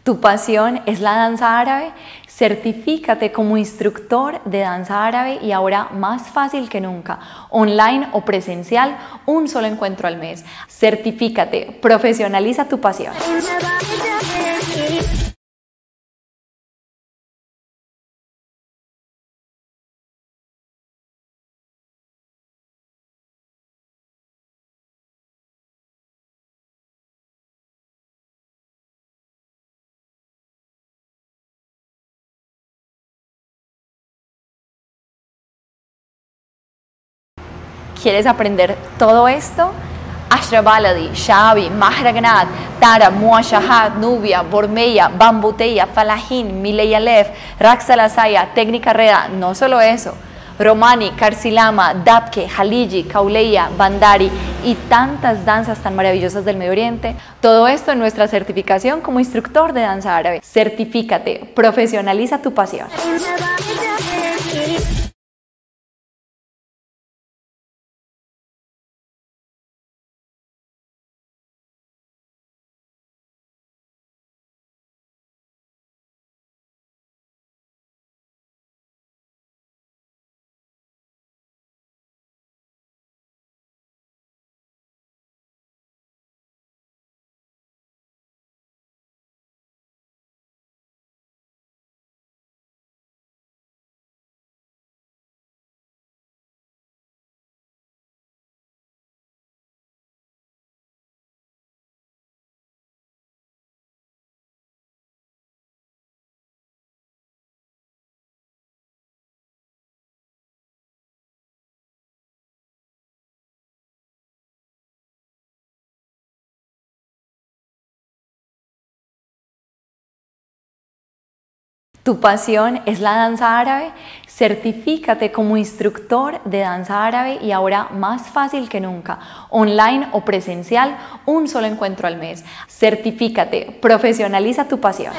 ¿Tu pasión es la danza árabe? Certifícate como instructor de danza árabe y ahora más fácil que nunca, online o presencial, un solo encuentro al mes. Certifícate, profesionaliza tu pasión. ¿Quieres aprender todo esto? Ashra Baladi, Shabi, Mahraganat, Tara, Muashahat, Nubia, Bormeya, Bambuteya, Falahin, Miley Aleph, Raksalasaya, Técnica Reda, no solo eso, Romani, Karsilama, Dabke, Haliji, Kauleya, Bandari y tantas danzas tan maravillosas del Medio Oriente. Todo esto en nuestra certificación como instructor de danza árabe. Certifícate, profesionaliza tu pasión. ¿Tu pasión es la danza árabe? Certifícate como instructor de danza árabe y ahora más fácil que nunca, online o presencial, un solo encuentro al mes. Certifícate, profesionaliza tu pasión.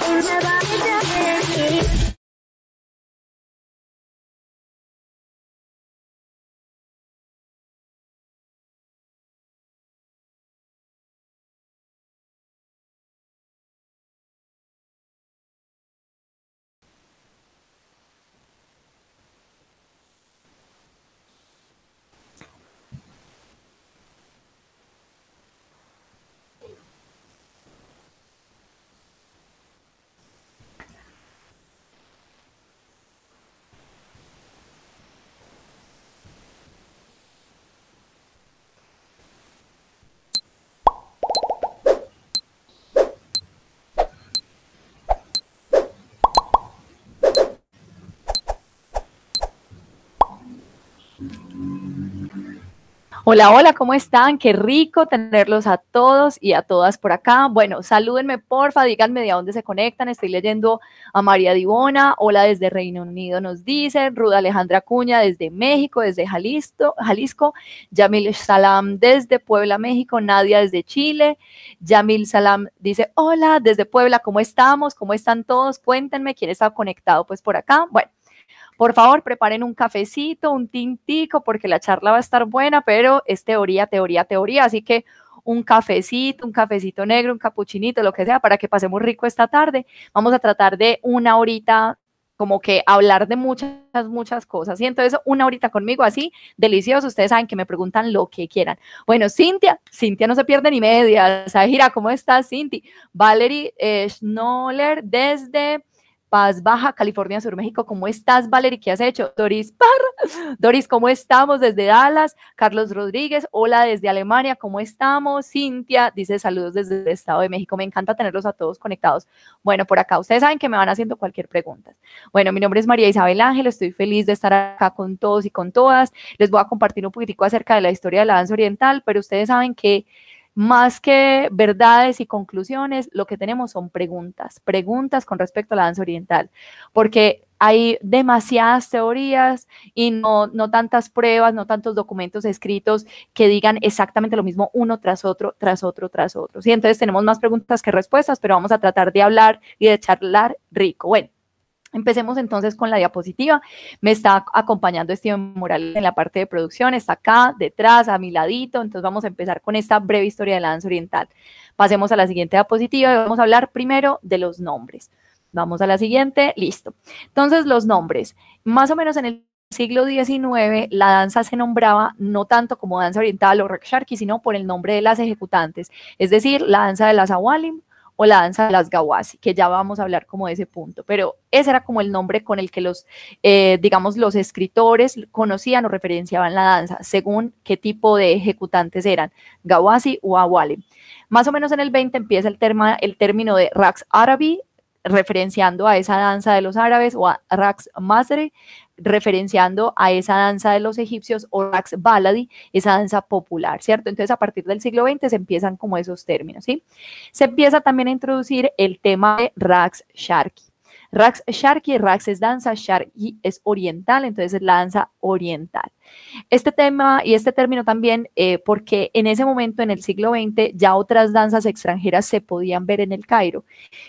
Hola, hola, ¿cómo están? Qué rico tenerlos a todos y a todas por acá. Bueno, salúdenme porfa, díganme de dónde se conectan. Estoy leyendo a María Divona, hola desde Reino Unido nos dice, Ruda Alejandra Cuña desde México, desde Jalisco, Yamil Salam desde Puebla, México, Nadia desde Chile, Yamil Salam dice, hola desde Puebla, ¿cómo estamos? ¿Cómo están todos? Cuéntenme quién está conectado pues por acá. Bueno. Por favor, preparen un cafecito, un tintico, porque la charla va a estar buena, pero es teoría, teoría, teoría. Así que un cafecito negro, un capuchinito, lo que sea, para que pasemos rico esta tarde. Vamos a tratar de una horita como que hablar de muchas cosas. Y entonces una horita conmigo así, delicioso. Ustedes saben que me preguntan lo que quieran. Bueno, Cintia no se pierde ni media. Sahira, ¿cómo estás, Cinti? Valerie Schnoller desde Paz Baja, California Sur, México. ¿Cómo estás, Valerie? ¿Qué has hecho? Doris Parra. Doris, ¿cómo estamos? Desde Dallas. Carlos Rodríguez, hola desde Alemania. ¿Cómo estamos? Cintia dice saludos desde el Estado de México. Me encanta tenerlos a todos conectados. Bueno, por acá, ustedes saben que me van haciendo cualquier pregunta. Bueno, mi nombre es María Isabel Ángel. Estoy feliz de estar acá con todos y con todas. Les voy a compartir un poquitico acerca de la historia de la danza oriental, pero ustedes saben que más que verdades y conclusiones, lo que tenemos son preguntas con respecto a la danza oriental, porque hay demasiadas teorías y no tantas pruebas, no tantos documentos escritos que digan exactamente lo mismo uno tras otro. Y entonces tenemos más preguntas que respuestas, pero vamos a tratar de hablar y de charlar rico. Bueno, Empecemos entonces con la diapositiva. Me está acompañando Steven Morales en la parte de producción, está acá detrás, a mi ladito. Entonces vamos a empezar con esta breve historia de la danza oriental. Pasemos a la siguiente diapositiva y vamos a hablar primero de los nombres. Vamos a la siguiente, listo. Entonces los nombres, más o menos en el siglo XIX, la danza se nombraba no tanto como danza oriental o Rakshaki, sino por el nombre de las ejecutantes, es decir, la danza de las Awalim o la danza de las Gawasi, que ya vamos a hablar como de ese punto, pero ese era como el nombre con el que los, digamos, los escritores conocían o referenciaban la danza, según qué tipo de ejecutantes eran, Gawasi o Awalim. Más o menos en el 20 empieza el término de Raqs Arabi, referenciando a esa danza de los árabes, o a Raqs Masri, referenciando a esa danza de los egipcios, o Raqs Baladi, esa danza popular, ¿cierto? Entonces, a partir del siglo XX se empiezan como esos términos, ¿sí? Se empieza también a introducir el tema de Raqs Sharqi. Raqs Sharqi, Raqs es danza, Sharqi es oriental, entonces es la danza oriental. Este tema y este término también, porque en ese momento, en el siglo XX, ya otras danzas extranjeras se podían ver en el Cairo.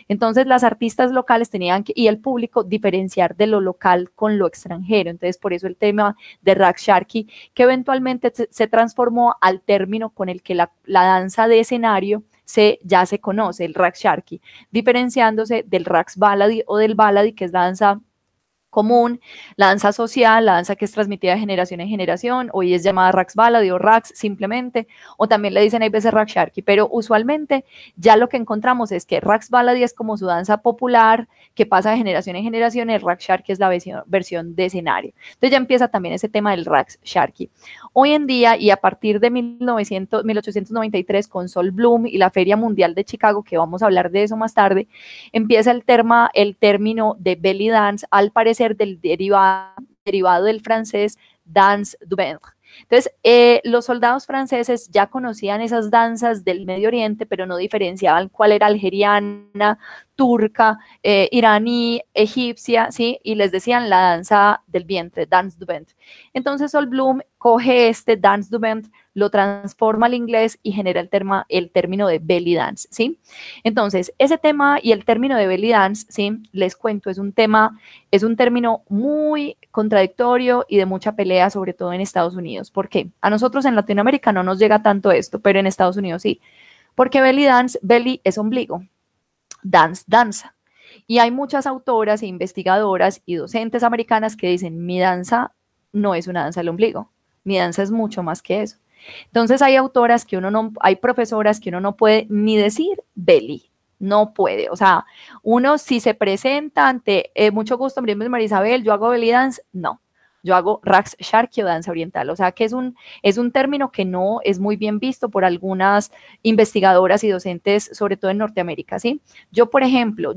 Entonces, las artistas locales tenían que, y el público, diferenciar de lo local con lo extranjero. Entonces, por eso el tema de Raqs Sharqi, que eventualmente se transformó al término con el que la danza de escenario ya se conoce, el Raqs Sharqi, diferenciándose del Raqs Baladi o del Baladi, que es la danza común, la danza social, la danza que es transmitida de generación en generación, hoy es llamada Raqs Baladi o Raqs simplemente, o también le dicen hay veces Raqs Sharqi, pero usualmente ya lo que encontramos es que Raqs Baladi es como su danza popular que pasa de generación en generación, el Raqs Sharqi es la versión de escenario. Entonces ya empieza también ese tema del Raqs Sharqi. Hoy en día, y a partir de 1893 con Sol Bloom y la Feria Mundial de Chicago, que vamos a hablar de eso más tarde, empieza el término de belly dance, al parecer del derivado del francés danse du ventre. Entonces, los soldados franceses ya conocían esas danzas del Medio Oriente, pero no diferenciaban cuál era algeriana, turca, iraní, egipcia, ¿sí? Y les decían la danza del vientre, danse du ventre. Entonces, Sol Bloom coge este danse du ventre, lo transforma al inglés y genera el término de belly dance, ¿sí? Entonces, ese tema y el término de belly dance, ¿sí? Les cuento, es un término muy contradictorio y de mucha pelea, sobre todo en Estados Unidos. ¿Por qué? A nosotros en Latinoamérica no nos llega tanto esto, pero en Estados Unidos sí. Porque belly es ombligo, dance, danza. Y hay muchas autoras e investigadoras y docentes americanas que dicen, mi danza no es una danza del ombligo, mi danza es mucho más que eso. Entonces hay autoras que hay profesoras que uno no puede ni decir belly, no puede, o sea, uno si se presenta ante, mucho gusto, mi nombre es María Isabel, yo hago belly dance, no, yo hago Raqs Sharqi o danza oriental, o sea que es un término que no es muy bien visto por algunas investigadoras y docentes, sobre todo en Norteamérica, ¿sí? Yo, por ejemplo,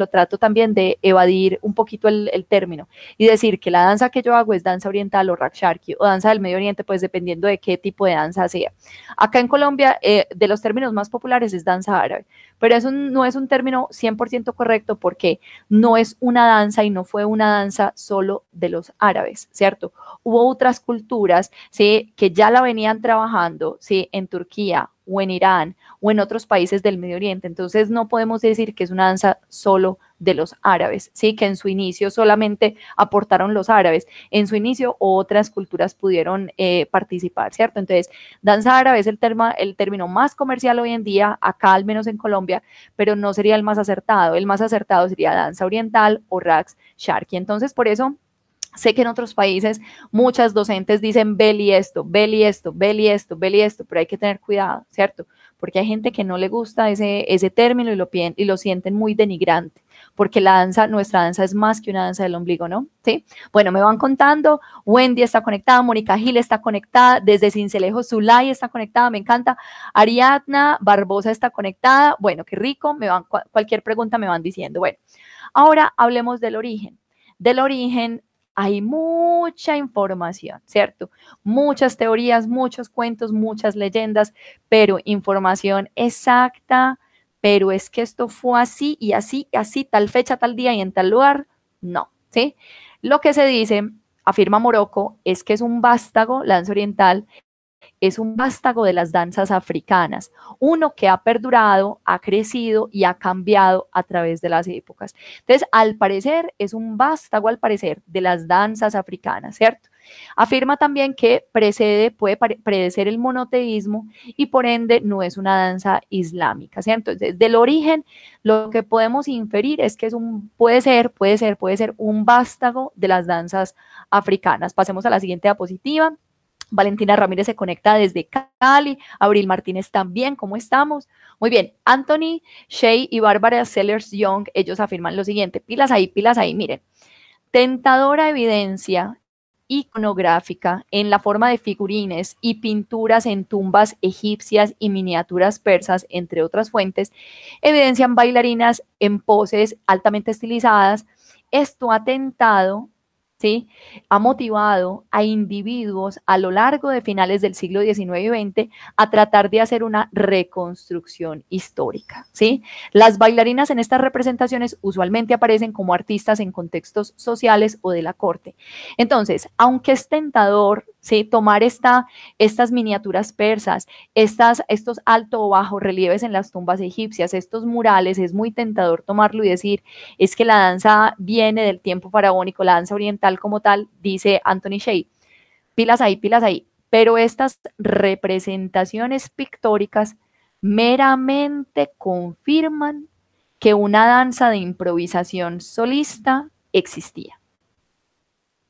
trato también de evadir un poquito el término y decir que la danza que yo hago es danza oriental o Raqs Sharqi o danza del Medio Oriente, pues dependiendo de qué tipo de danza sea. Acá en Colombia, de los términos más populares es danza árabe, pero eso no es un término 100% correcto porque no es una danza y no fue una danza solo de los árabes, ¿cierto? Hubo otras culturas, ¿sí? Que ya la venían trabajando, ¿sí? En Turquía o en Irán o en otros países del Medio Oriente. Entonces no podemos decir que es una danza solo de los árabes, ¿sí? Que en su inicio solamente aportaron los árabes. En su inicio otras culturas pudieron participar, ¿cierto? Entonces, danza árabe es el término más comercial hoy en día, acá al menos en Colombia, pero no sería el más acertado. El más acertado sería danza oriental o Raqs Sharqi. Entonces, por eso sé que en otros países muchas docentes dicen belly esto, belly esto, belly esto, belly esto, pero hay que tener cuidado, ¿cierto? Porque hay gente que no le gusta ese término y lo sienten muy denigrante, porque nuestra danza es más que una danza del ombligo, ¿no? ¿Sí? Bueno, me van contando, Wendy está conectada, Mónica Gil está conectada, desde Cincelejo Zulay está conectada, me encanta, Ariadna Barbosa está conectada, bueno, qué rico, cualquier pregunta me van diciendo. Bueno, ahora hablemos del origen. Del origen hay mucha información, ¿cierto? Muchas teorías, muchos cuentos, muchas leyendas, pero información exacta, pero es que esto fue así y así, así, tal fecha, tal día y en tal lugar, no, ¿sí? Lo que se dice, afirma Morocco, es que es un vástago, la danza oriental, es un vástago de las danzas africanas, uno que ha perdurado, ha crecido y ha cambiado a través de las épocas. Entonces, al parecer, es un vástago, al parecer, de las danzas africanas, ¿cierto? Afirma también que puede predecer el monoteísmo y por ende no es una danza islámica, ¿cierto? Entonces, del origen, lo que podemos inferir es que puede ser un vástago de las danzas africanas. Pasemos a la siguiente diapositiva. Valentina Ramírez se conecta desde Cali, Abril Martínez también, ¿cómo estamos? Muy bien, Anthony Shea y Bárbara Sellers Young, ellos afirman lo siguiente, pilas ahí, miren, tentadora evidencia iconográfica en la forma de figurines y pinturas en tumbas egipcias y miniaturas persas, entre otras fuentes, evidencian bailarinas en poses altamente estilizadas. Esto ha tentado, ¿sí? Ha motivado a individuos a lo largo de finales del siglo XIX y XX a tratar de hacer una reconstrucción histórica, ¿sí? Las bailarinas en estas representaciones usualmente aparecen como artistas en contextos sociales o de la corte. Entonces, aunque es tentador, ¿sí?, tomar estas miniaturas persas, estos alto o bajo relieves en las tumbas egipcias, estos murales, es muy tentador tomarlo y decir, es que la danza viene del tiempo faraónico, la danza oriental como tal, dice Anthony Shea. Pilas ahí. Pero estas representaciones pictóricas meramente confirman que una danza de improvisación solista existía.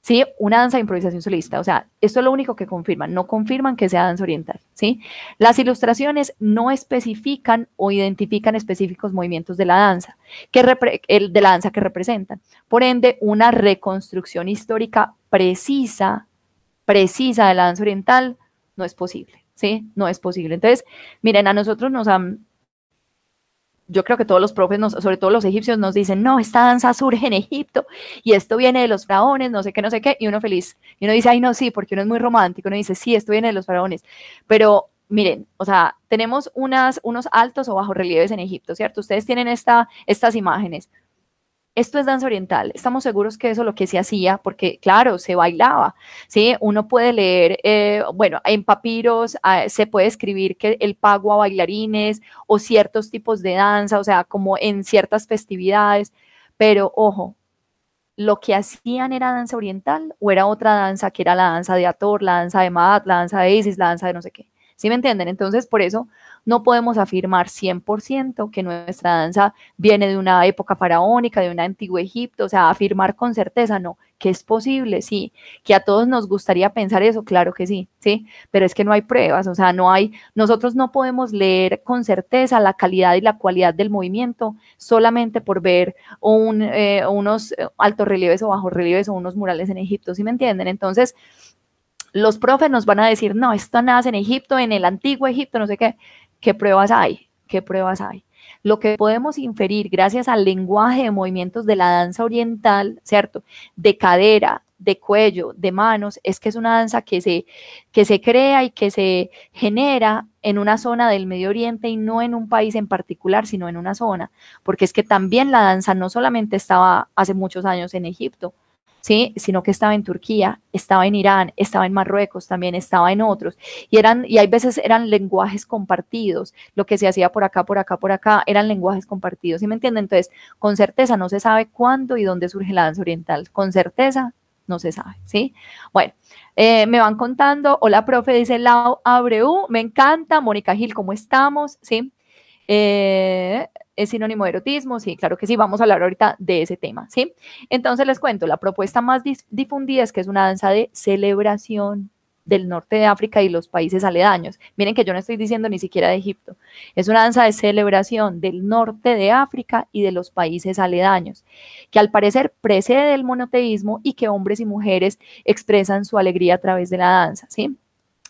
¿Sí? Una danza de improvisación solista, o sea, esto es lo único que confirman, no confirman que sea danza oriental, ¿sí? Las ilustraciones no especifican o identifican específicos movimientos de la danza, que representan. Por ende, una reconstrucción histórica precisa de la danza oriental no es posible, ¿sí? No es posible. Entonces, miren, a nosotros yo creo que todos los profes, sobre todo los egipcios, nos dicen, no, esta danza surge en Egipto y esto viene de los faraones, no sé qué, y uno feliz. Y uno dice, ay, no, sí, porque uno es muy romántico, uno dice, sí, esto viene de los faraones. Pero miren, o sea, tenemos unos altos o bajos relieves en Egipto, ¿cierto? Ustedes tienen estas imágenes. Esto es danza oriental, estamos seguros que eso es lo que se hacía, porque claro, se bailaba, ¿sí? Uno puede leer, bueno, en papiros se puede escribir que el pago a bailarines o ciertos tipos de danza, o sea, como en ciertas festividades, pero ojo, lo que hacían era danza oriental o era otra danza que era la danza de Hathor, la danza de Maat, la danza de Isis, la danza de no sé qué. ¿Sí me entienden? Entonces, por eso no podemos afirmar 100% que nuestra danza viene de una época faraónica, de un antiguo Egipto, o sea, afirmar con certeza no, que es posible, sí, que a todos nos gustaría pensar eso, claro que sí, sí, pero es que no hay pruebas, o sea, nosotros no podemos leer con certeza la calidad y la cualidad del movimiento solamente por ver unos altos relieves o bajos relieves o unos murales en Egipto, ¿sí me entienden? Entonces, los profes nos van a decir, no, esto nace en Egipto, en el antiguo Egipto, no sé qué. ¿Qué pruebas hay? ¿Qué pruebas hay? Lo que podemos inferir gracias al lenguaje de movimientos de la danza oriental, ¿cierto? De cadera, de cuello, de manos, es que es una danza que se crea y que se genera en una zona del Medio Oriente y no en un país en particular, sino en una zona, porque es que también la danza no solamente estaba hace muchos años en Egipto, ¿sí?, sino que estaba en Turquía, estaba en Irán, estaba en Marruecos, también estaba en otros, y hay veces eran lenguajes compartidos, lo que se hacía por acá, eran lenguajes compartidos, ¿sí me entienden? Entonces, con certeza no se sabe cuándo y dónde surge la danza oriental, con certeza no se sabe, ¿sí? Bueno, me van contando, hola profe, dice Lau Abreu, me encanta, Mónica Gil, ¿cómo estamos? ¿Sí? ¿Es sinónimo de erotismo? Sí, claro que sí, vamos a hablar ahorita de ese tema, ¿sí? Entonces les cuento, la propuesta más difundida es que es una danza de celebración del norte de África y los países aledaños. Miren que yo no estoy diciendo ni siquiera de Egipto, es una danza de celebración del norte de África y de los países aledaños, que al parecer precede el monoteísmo y que hombres y mujeres expresan su alegría a través de la danza, ¿sí?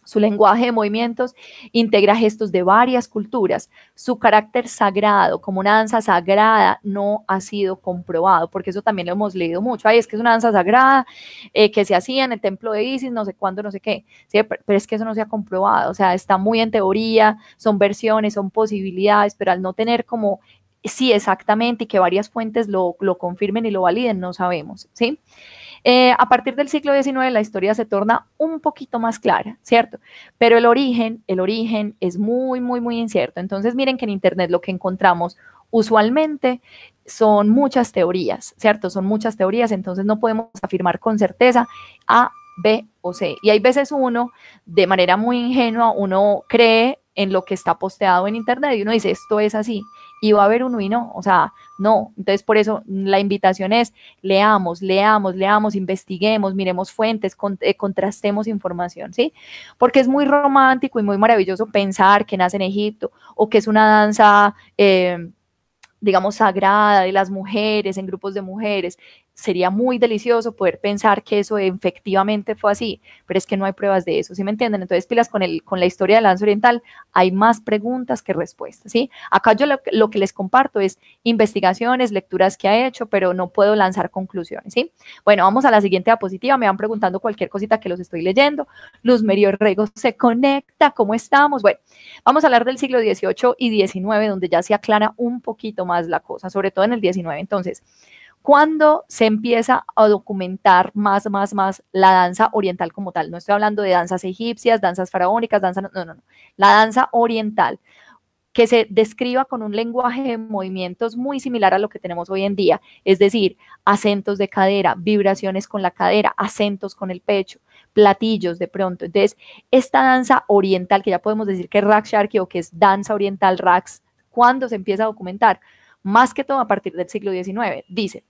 Su lenguaje de movimientos integra gestos de varias culturas. Su carácter sagrado, como una danza sagrada, no ha sido comprobado, porque eso también lo hemos leído mucho. Ay, es que es una danza sagrada que se hacía en el templo de Isis, no sé cuándo, no sé qué. ¿Sí? Pero es que eso no se ha comprobado. O sea, está muy en teoría, son versiones, son posibilidades, pero al no tener como, sí, exactamente, y que varias fuentes lo confirmen y lo validen, no sabemos, ¿sí? A partir del siglo XIX la historia se torna un poquito más clara, ¿cierto? Pero el origen es muy, muy, muy incierto. Entonces miren que en Internet lo que encontramos usualmente son muchas teorías, ¿cierto? Son muchas teorías, entonces no podemos afirmar con certeza A, B o C. Y hay veces uno, de manera muy ingenua, uno cree en lo que está posteado en Internet y uno dice, esto es así, y va a haber uno y no, o sea, no. Entonces, por eso la invitación es, leamos, leamos, leamos, investiguemos, miremos fuentes, contrastemos información, ¿sí? Porque es muy romántico y muy maravilloso pensar que nace en Egipto o que es una danza digamos, sagrada de las mujeres, en grupos de mujeres. Sería muy delicioso poder pensar que eso efectivamente fue así, pero es que no hay pruebas de eso, ¿sí me entienden? Entonces, pilas con la historia de la danza oriental, hay más preguntas que respuestas, ¿sí? Acá yo lo que les comparto es investigaciones, lecturas que ha hecho, pero no puedo lanzar conclusiones, ¿sí? Bueno, vamos a la siguiente diapositiva, me van preguntando cualquier cosita que los estoy leyendo. Luz Merio Rego se conecta, ¿cómo estamos? Bueno, vamos a hablar del siglo XVIII y XIX, donde ya se aclara un poquito más la cosa, sobre todo en el XIX. Entonces, ¿cuándo se empieza a documentar más la danza oriental como tal? No estoy hablando de danzas egipcias, danzas faraónicas, no. La danza oriental, que se describa con un lenguaje de movimientos muy similar a lo que tenemos hoy en día, es decir, acentos de cadera, vibraciones con la cadera, acentos con el pecho, platillos de pronto. Entonces, esta danza oriental, que ya podemos decir que es Raks Sharki o que es danza oriental Raks, ¿cuándo se empieza a documentar? Más que todo a partir del siglo XIX. Dice,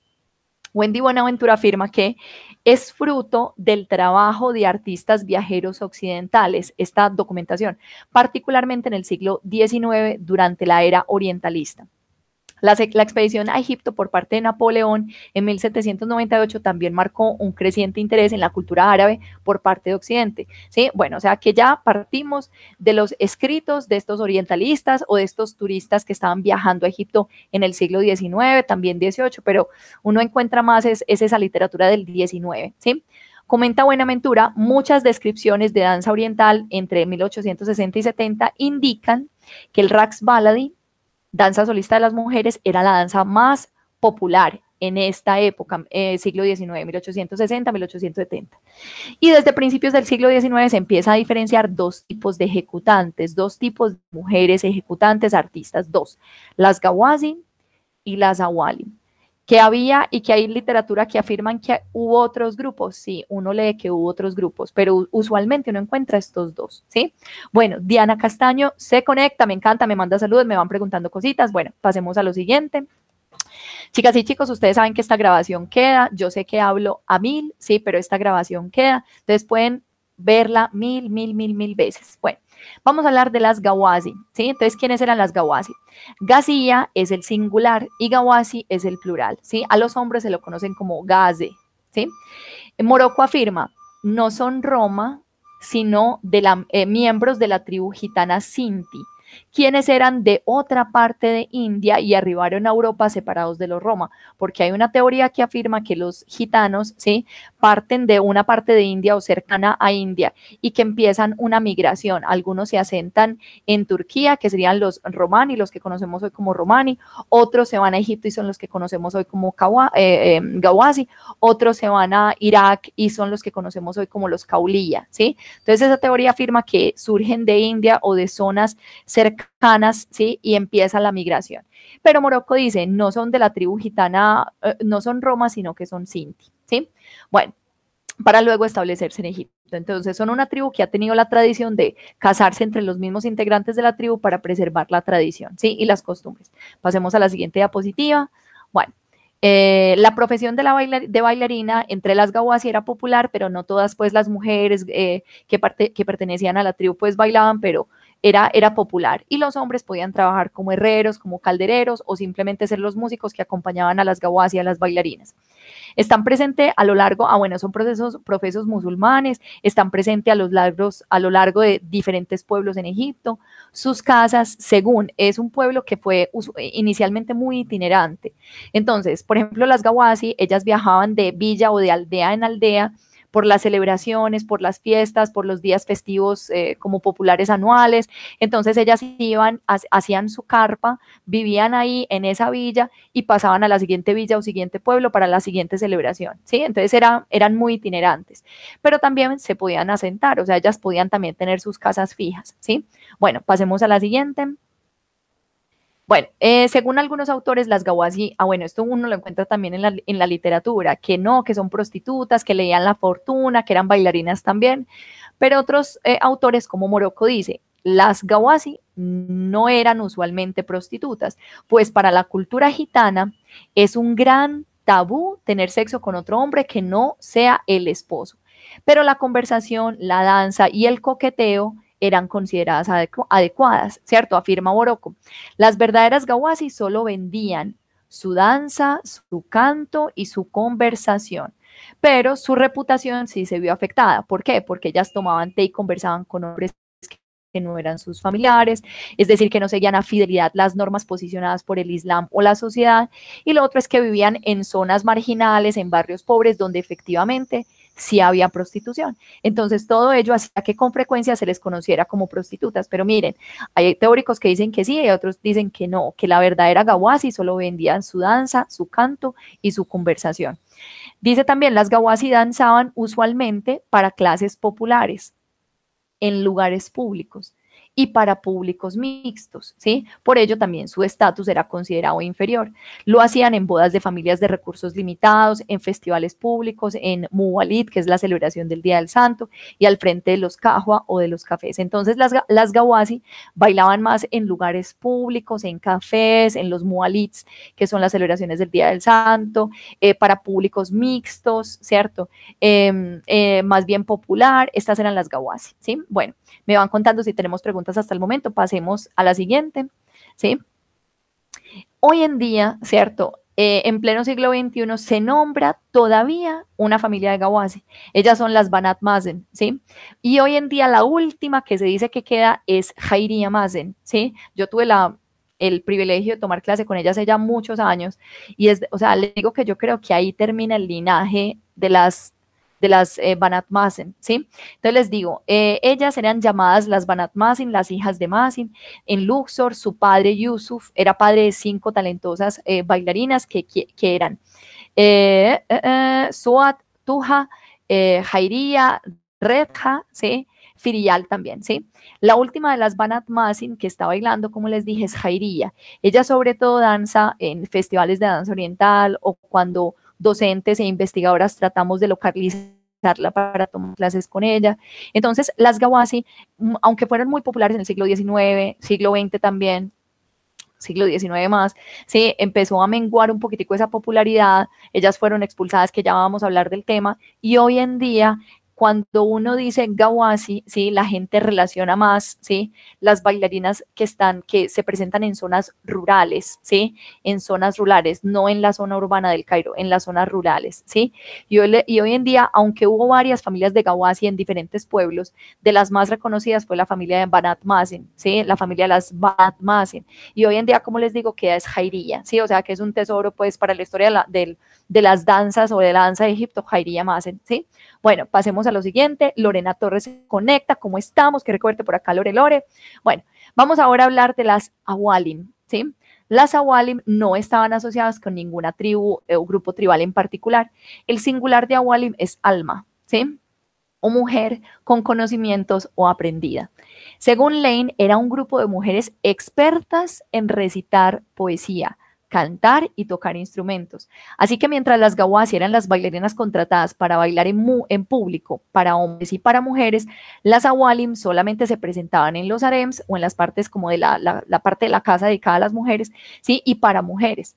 Wendy Buenaventura afirma que es fruto del trabajo de artistas viajeros occidentales, esta documentación, particularmente en el siglo XIX durante la era orientalista. La expedición a Egipto por parte de Napoleón en 1798 también marcó un creciente interés en la cultura árabe por parte de Occidente, ¿sí? Bueno, o sea que ya partimos de los escritos de estos orientalistas o de estos turistas que estaban viajando a Egipto en el siglo XIX, también XVIII, pero uno encuentra más es esa literatura del XIX, ¿sí? Comenta Buenaventura, muchas descripciones de danza oriental entre 1860 y 70 indican que el Raks Baladi, danza solista de las mujeres, era la danza más popular en esta época, siglo XIX, 1860, 1870. Y desde principios del siglo XIX se empieza a diferenciar dos tipos de ejecutantes, dos tipos de mujeres ejecutantes, artistas, dos, las Gawazi y las Awali. Que había y que hay literatura que afirman que hubo otros grupos, sí, uno lee que hubo otros grupos, pero usualmente uno encuentra estos dos, ¿sí? Bueno, Diana Castaño se conecta, me encanta, me manda saludos, me van preguntando cositas, bueno, pasemos a lo siguiente. Chicas y chicos, ustedes saben que esta grabación queda, yo sé que hablo a 1000, sí, pero esta grabación queda, entonces pueden verla mil veces. Bueno, vamos a hablar de las Gawazi, ¿sí? Entonces, ¿quiénes eran las Gawazi? Gazía es el singular y Gawazi es el plural, ¿sí? A los hombres se lo conocen como Gaze, ¿sí? Morocco afirma, no son Roma, sino miembros de la tribu gitana Sinti, quienes eran de otra parte de India y arribaron a Europa separados de los Roma, porque hay una teoría que afirma que los gitanos, ¿sí?, parten de una parte de India o cercana a India y que empiezan una migración. Algunos se asentan en Turquía, que serían los romani, los que conocemos hoy como romani, otros se van a Egipto y son los que conocemos hoy como gawazi, otros se van a Irak y son los que conocemos hoy como los kauliya, ¿sí? Entonces esa teoría afirma que surgen de India o de zonas cercanas, ¿sí? Y empieza la migración. Pero Morocco dice, no son de la tribu gitana, no son Roma, sino que son Sinti, ¿sí? Bueno, para luego establecerse en Egipto. Entonces son una tribu que ha tenido la tradición de casarse entre los mismos integrantes de la tribu para preservar la tradición, ¿sí? Y las costumbres. Pasemos a la siguiente diapositiva. Bueno, la profesión de bailarina entre las gawazi era popular, pero no todas pues las mujeres que pertenecían a la tribu pues bailaban, pero era popular. Y los hombres podían trabajar como herreros, como caldereros o simplemente ser los músicos que acompañaban a las gawazi, a las bailarinas. Están presentes a lo largo, son profesos musulmanes, están presentes a lo largo de diferentes pueblos en Egipto. Sus casas, según, es un pueblo que fue inicialmente muy itinerante. Entonces, por ejemplo, las gawazi, ellas viajaban de villa o de aldea en aldea por las celebraciones, por las fiestas, por los días festivos como populares anuales. Entonces ellas iban, hacían su carpa, vivían ahí en esa villa y pasaban a la siguiente villa o siguiente pueblo para la siguiente celebración, ¿sí? Entonces eran muy itinerantes, pero también se podían asentar, o sea, ellas podían también tener sus casas fijas, ¿sí? Bueno, pasemos a la siguiente. Bueno, según algunos autores, las Gawasi, bueno, esto uno lo encuentra también en la literatura, que no, que son prostitutas, que leían la fortuna, que eran bailarinas también, pero otros autores como Morocco dice, las Gawasi no eran usualmente prostitutas, pues para la cultura gitana es un gran tabú tener sexo con otro hombre que no sea el esposo, pero la conversación, la danza y el coqueteo eran consideradas adecuadas, ¿cierto? Afirma Morocco. Las verdaderas Gawasi solo vendían su danza, su canto y su conversación, pero su reputación sí se vio afectada. ¿Por qué? Porque ellas tomaban té y conversaban con hombres que no eran sus familiares, es decir, que no seguían a fidelidad las normas posicionadas por el Islam o la sociedad, y lo otro es que vivían en zonas marginales, en barrios pobres, donde efectivamente sí había prostitución. Entonces, todo ello hacía que con frecuencia se les conociera como prostitutas. Pero miren, hay teóricos que dicen que sí y otros dicen que no, que la verdadera Gawasi solo vendían su danza, su canto y su conversación. Dice también, las Gawasi danzaban usualmente para clases populares, en lugares públicos y para públicos mixtos, ¿sí? Por ello también su estatus era considerado inferior. Lo hacían en bodas de familias de recursos limitados, en festivales públicos, en Muwalid, que es la celebración del Día del Santo, y al frente de los kahwa o de los cafés. Entonces las Gawasi bailaban más en lugares públicos, en cafés, en los Muwalids, que son las celebraciones del Día del Santo, para públicos mixtos, ¿cierto? Más bien popular, estas eran las Gawasi, ¿sí? Bueno, me van contando si tenemos preguntas hasta el momento, pasemos a la siguiente, ¿sí? Hoy en día, ¿cierto? En pleno siglo XXI se nombra todavía una familia de Gawasi. Ellas son las Banat Mazen, ¿sí? Y hoy en día la última que se dice que queda es Jairia Mazen, ¿sí? Yo tuve el privilegio de tomar clase con ellas hace ya muchos años y o sea, le digo que yo creo que ahí termina el linaje de las Banat Mazen, ¿sí? Entonces les digo, ellas eran llamadas las Banat Mazen, las hijas de Mazen. En Luxor, su padre Yusuf era padre de 5 talentosas bailarinas que eran Suat, Tuja, Jairia, Redja, ¿sí? Firial también, ¿sí? La última de las Banat Mazen que está bailando, como les dije, es Jairia. Ella sobre todo danza en festivales de danza oriental o cuando docentes e investigadoras tratamos de localizarla para tomar clases con ella. Entonces, las Gawasi, aunque fueron muy populares en el siglo XIX, siglo XX también, siglo XIX más, sí, empezó a menguar un poquitico esa popularidad, ellas fueron expulsadas, que ya vamos a hablar del tema, y hoy en día cuando uno dice Gawasi, ¿sí? La gente relaciona más, ¿sí? Las bailarinas que se presentan en zonas rurales, ¿sí? En zonas rurales, no en la zona urbana del Cairo, en las zonas rurales, ¿sí? Y hoy en día, aunque hubo varias familias de Gawasi en diferentes pueblos, de las más reconocidas fue la familia de Banat Mazen, ¿sí? La familia de las Banat Mazen. Y hoy en día, como les digo, queda es Jairia, ¿sí? O sea, que es un tesoro, pues, para la historia de las danzas o de la danza de Egipto, Jairia Mazen, ¿sí? Bueno, pasemos a lo siguiente. Lorena Torres se conecta. ¿Cómo estamos? Que recuerde por acá, Lore. Bueno, vamos ahora a hablar de las Awalim, ¿sí? Las Awalim no estaban asociadas con ninguna tribu o grupo tribal en particular. El singular de Awalim es alma, ¿sí? O mujer con conocimientos o aprendida. Según Lane, era un grupo de mujeres expertas en recitar poesía, cantar y tocar instrumentos. Así que mientras las Gawasi eran las bailarinas contratadas para bailar en público para hombres y para mujeres, las Awalim solamente se presentaban en los harems o en las partes como de la parte de la casa dedicada a las mujeres, ¿sí? Y para mujeres.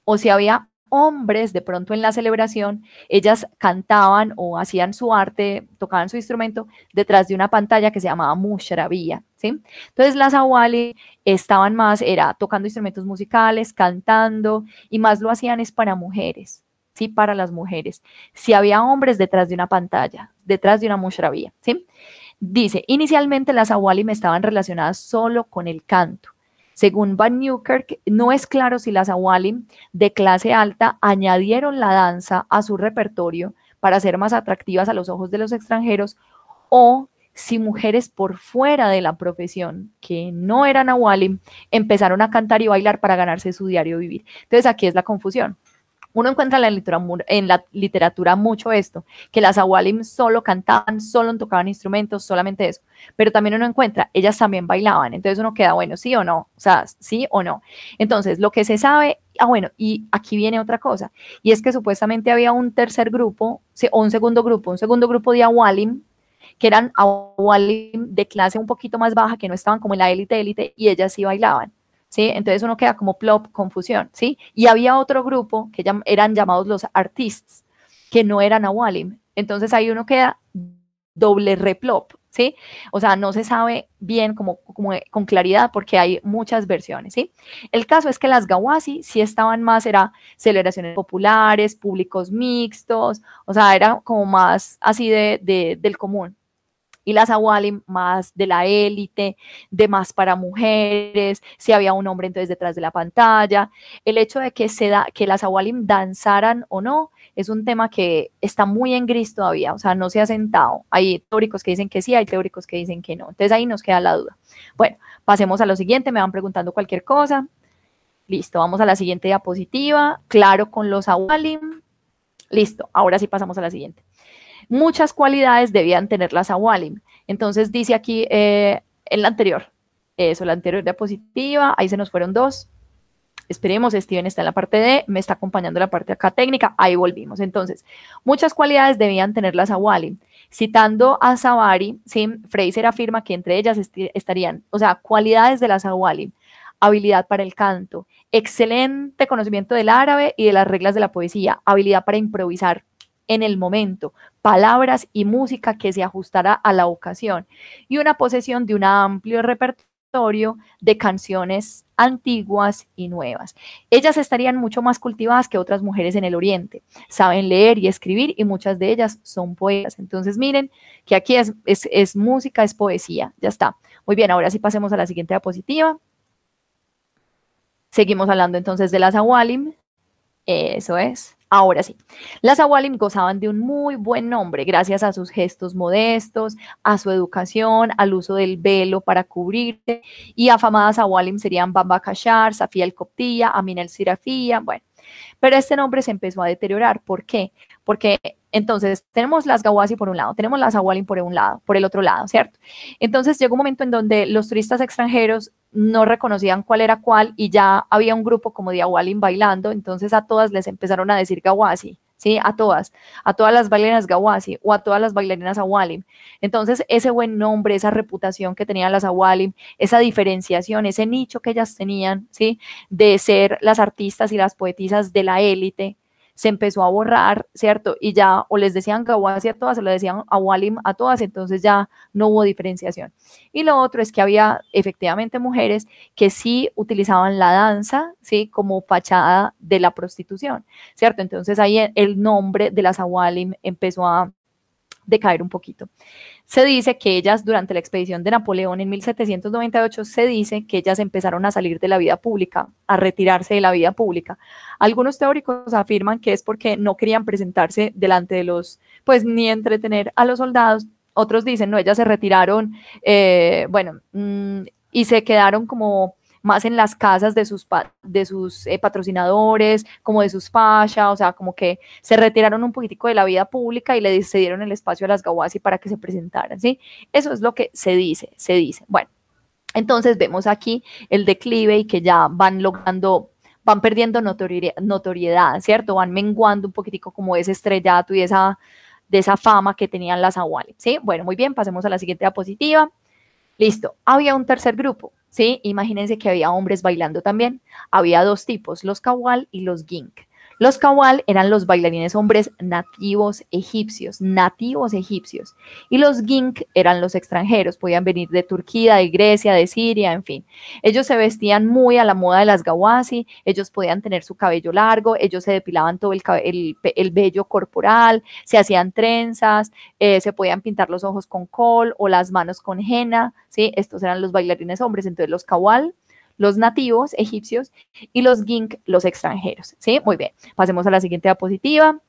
O si había hombres de pronto en la celebración, ellas cantaban o hacían su arte, tocaban su instrumento detrás de una pantalla que se llamaba mushrabía, ¿sí? Entonces las awali estaban más, era tocando instrumentos musicales, cantando, y más lo hacían es para mujeres, ¿sí? Para las mujeres. Si había hombres detrás de una pantalla, detrás de una mushrabía, ¿sí? Dice, inicialmente las awalim estaban relacionadas solo con el canto. Según Van Newkirk, no es claro si las awalim de clase alta añadieron la danza a su repertorio para ser más atractivas a los ojos de los extranjeros, o si mujeres por fuera de la profesión, que no eran Awalim, empezaron a cantar y bailar para ganarse su diario vivir. Entonces aquí es la confusión. Uno encuentra en la literatura mucho esto, que las Awalim solo cantaban, solo tocaban instrumentos, solamente eso. Pero también uno encuentra, ellas también bailaban. Entonces uno queda, bueno, sí o no, o sea, sí o no. Entonces, lo que se sabe, bueno, y aquí viene otra cosa, y es que supuestamente había un tercer grupo, o un segundo grupo de Awalim, que eran Awalim de clase un poquito más baja, que no estaban como en la élite, y ellas sí bailaban. ¿Sí? Entonces uno queda como plop, confusión, ¿sí? Y había otro grupo que eran llamados los artists, que no eran Awalim. Entonces ahí uno queda doble replop, ¿sí? O sea, no se sabe bien como con claridad porque hay muchas versiones, ¿sí? El caso es que las Gawasi sí estaban más, era celebraciones populares, públicos mixtos, o sea, era como más así del común. Y las Awalim más de la élite, de más para mujeres, si había un hombre entonces detrás de la pantalla. El hecho de que las Awalim danzaran o no es un tema que está muy en gris todavía, o sea, no se ha sentado. Hay teóricos que dicen que sí, hay teóricos que dicen que no. Entonces ahí nos queda la duda. Bueno, pasemos a lo siguiente, me van preguntando cualquier cosa. Listo, vamos a la siguiente diapositiva. Claro, con los Awalim. Listo, ahora sí pasamos a la siguiente. Muchas cualidades debían tener las Awalim. Entonces dice aquí en la anterior diapositiva, ahí se nos fueron dos. Esperemos, Steven está en la parte D, me está acompañando la parte acá técnica, ahí volvimos. Entonces, muchas cualidades debían tener las Awalim. Citando a Sabari, ¿sí? Fraser afirma que entre ellas estarían, o sea, cualidades de las Awalim: habilidad para el canto, excelente conocimiento del árabe y de las reglas de la poesía, habilidad para improvisar en el momento, palabras y música que se ajustara a la ocasión, y una posesión de un amplio repertorio de canciones antiguas y nuevas. Ellas estarían mucho más cultivadas que otras mujeres en el Oriente, saben leer y escribir y muchas de ellas son poetas. Entonces miren que aquí es música, es poesía, ya está. Muy bien, ahora sí pasemos a la siguiente diapositiva. Seguimos hablando entonces de las Awalim. Eso es. Ahora sí, las Awalim gozaban de un muy buen nombre gracias a sus gestos modestos, a su educación, al uso del velo para cubrirse, y afamadas Awalim serían Bamba Kashar, Safía el Coptía, Amina el Sirafía, bueno. Pero este nombre se empezó a deteriorar. ¿Por qué? Porque entonces tenemos las Gawasi por un lado, tenemos las Awalim por un lado, por el otro lado, ¿cierto? Entonces llegó un momento en donde los turistas extranjeros no reconocían cuál era cuál y ya había un grupo como de Awalim bailando, entonces a todas les empezaron a decir Gawasi, ¿sí? A todas las bailarinas Gawasi o a todas las bailarinas Awalim. Entonces ese buen nombre, esa reputación que tenían las Awalim, esa diferenciación, ese nicho que ellas tenían, ¿sí? De ser las artistas y las poetisas de la élite, se empezó a borrar, ¿cierto? Y ya o les decían Gawasi a todas, o le decían Awalim a todas, entonces ya no hubo diferenciación. Y lo otro es que había efectivamente mujeres que sí utilizaban la danza, ¿sí? Como fachada de la prostitución, ¿cierto? Entonces ahí el nombre de las Awalim empezó a decaer un poquito. Se dice que ellas, durante la expedición de Napoleón en 1798, se dice que ellas empezaron a salir de la vida pública, a retirarse de la vida pública. Algunos teóricos afirman que es porque no querían presentarse delante de los, pues ni entretener a los soldados. Otros dicen, no, ellas se retiraron, y se quedaron como más en las casas de sus patrocinadores, como de sus pasha, o sea, como que se retiraron un poquitico de la vida pública y le cedieron el espacio a las Gawasi para que se presentaran, ¿sí? Eso es lo que se dice. Bueno, entonces vemos aquí el declive y que ya van perdiendo notoriedad, ¿cierto? Van menguando un poquitico como ese estrellato y de esa fama que tenían las Awalim, ¿sí? Bueno, muy bien, pasemos a la siguiente diapositiva. Listo, había un tercer grupo, ¿sí? Imagínense que había hombres bailando también. Había dos tipos, los Kawal y los Gink. Los Kawal eran los bailarines hombres nativos egipcios, y los Gink eran los extranjeros, podían venir de Turquía, de Grecia, de Siria, en fin. Ellos se vestían muy a la moda de las Gawasi, ellos podían tener su cabello largo, ellos se depilaban todo el vello corporal, se hacían trenzas, se podían pintar los ojos con col o las manos con henna, ¿sí? Estos eran los bailarines hombres. Entonces los Kawal, los nativos egipcios, y los Gink, los extranjeros, ¿sí? Muy bien, pasemos a la siguiente diapositiva.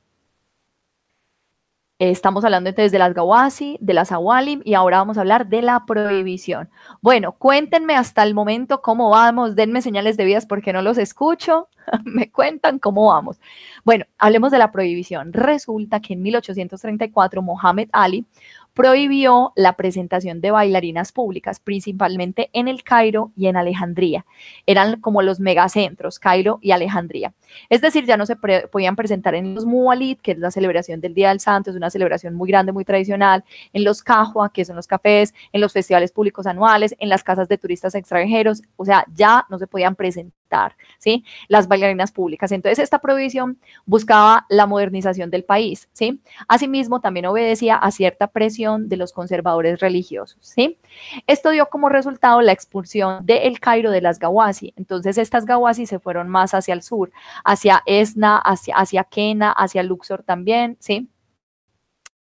Estamos hablando entonces de las Gawasi, de las Awalim y ahora vamos a hablar de la prohibición. Bueno, cuéntenme hasta el momento cómo vamos, denme señales de vidas porque no los escucho, me cuentan cómo vamos. Bueno, hablemos de la prohibición. Resulta que en 1834 Mohammed Ali prohibió la presentación de bailarinas públicas, principalmente en el Cairo y en Alejandría. Eran como los megacentros, Cairo y Alejandría. Es decir, ya no se podían presentar en los Muwalid, que es la celebración del Día del Santo, es una celebración muy grande, muy tradicional, en los Kahwa, que son los cafés, en los festivales públicos anuales, en las casas de turistas extranjeros, o sea, ya no se podían presentar, ¿sí? Las bailarinas públicas. Entonces, esta prohibición buscaba la modernización del país, ¿sí? Asimismo, también obedecía a cierta presión de los conservadores religiosos, ¿sí? Esto dio como resultado la expulsión de El Cairo de las Gawasi. Entonces, estas Gawasi se fueron más hacia el sur, hacia Esna, hacia Kena, hacia Luxor también, ¿sí?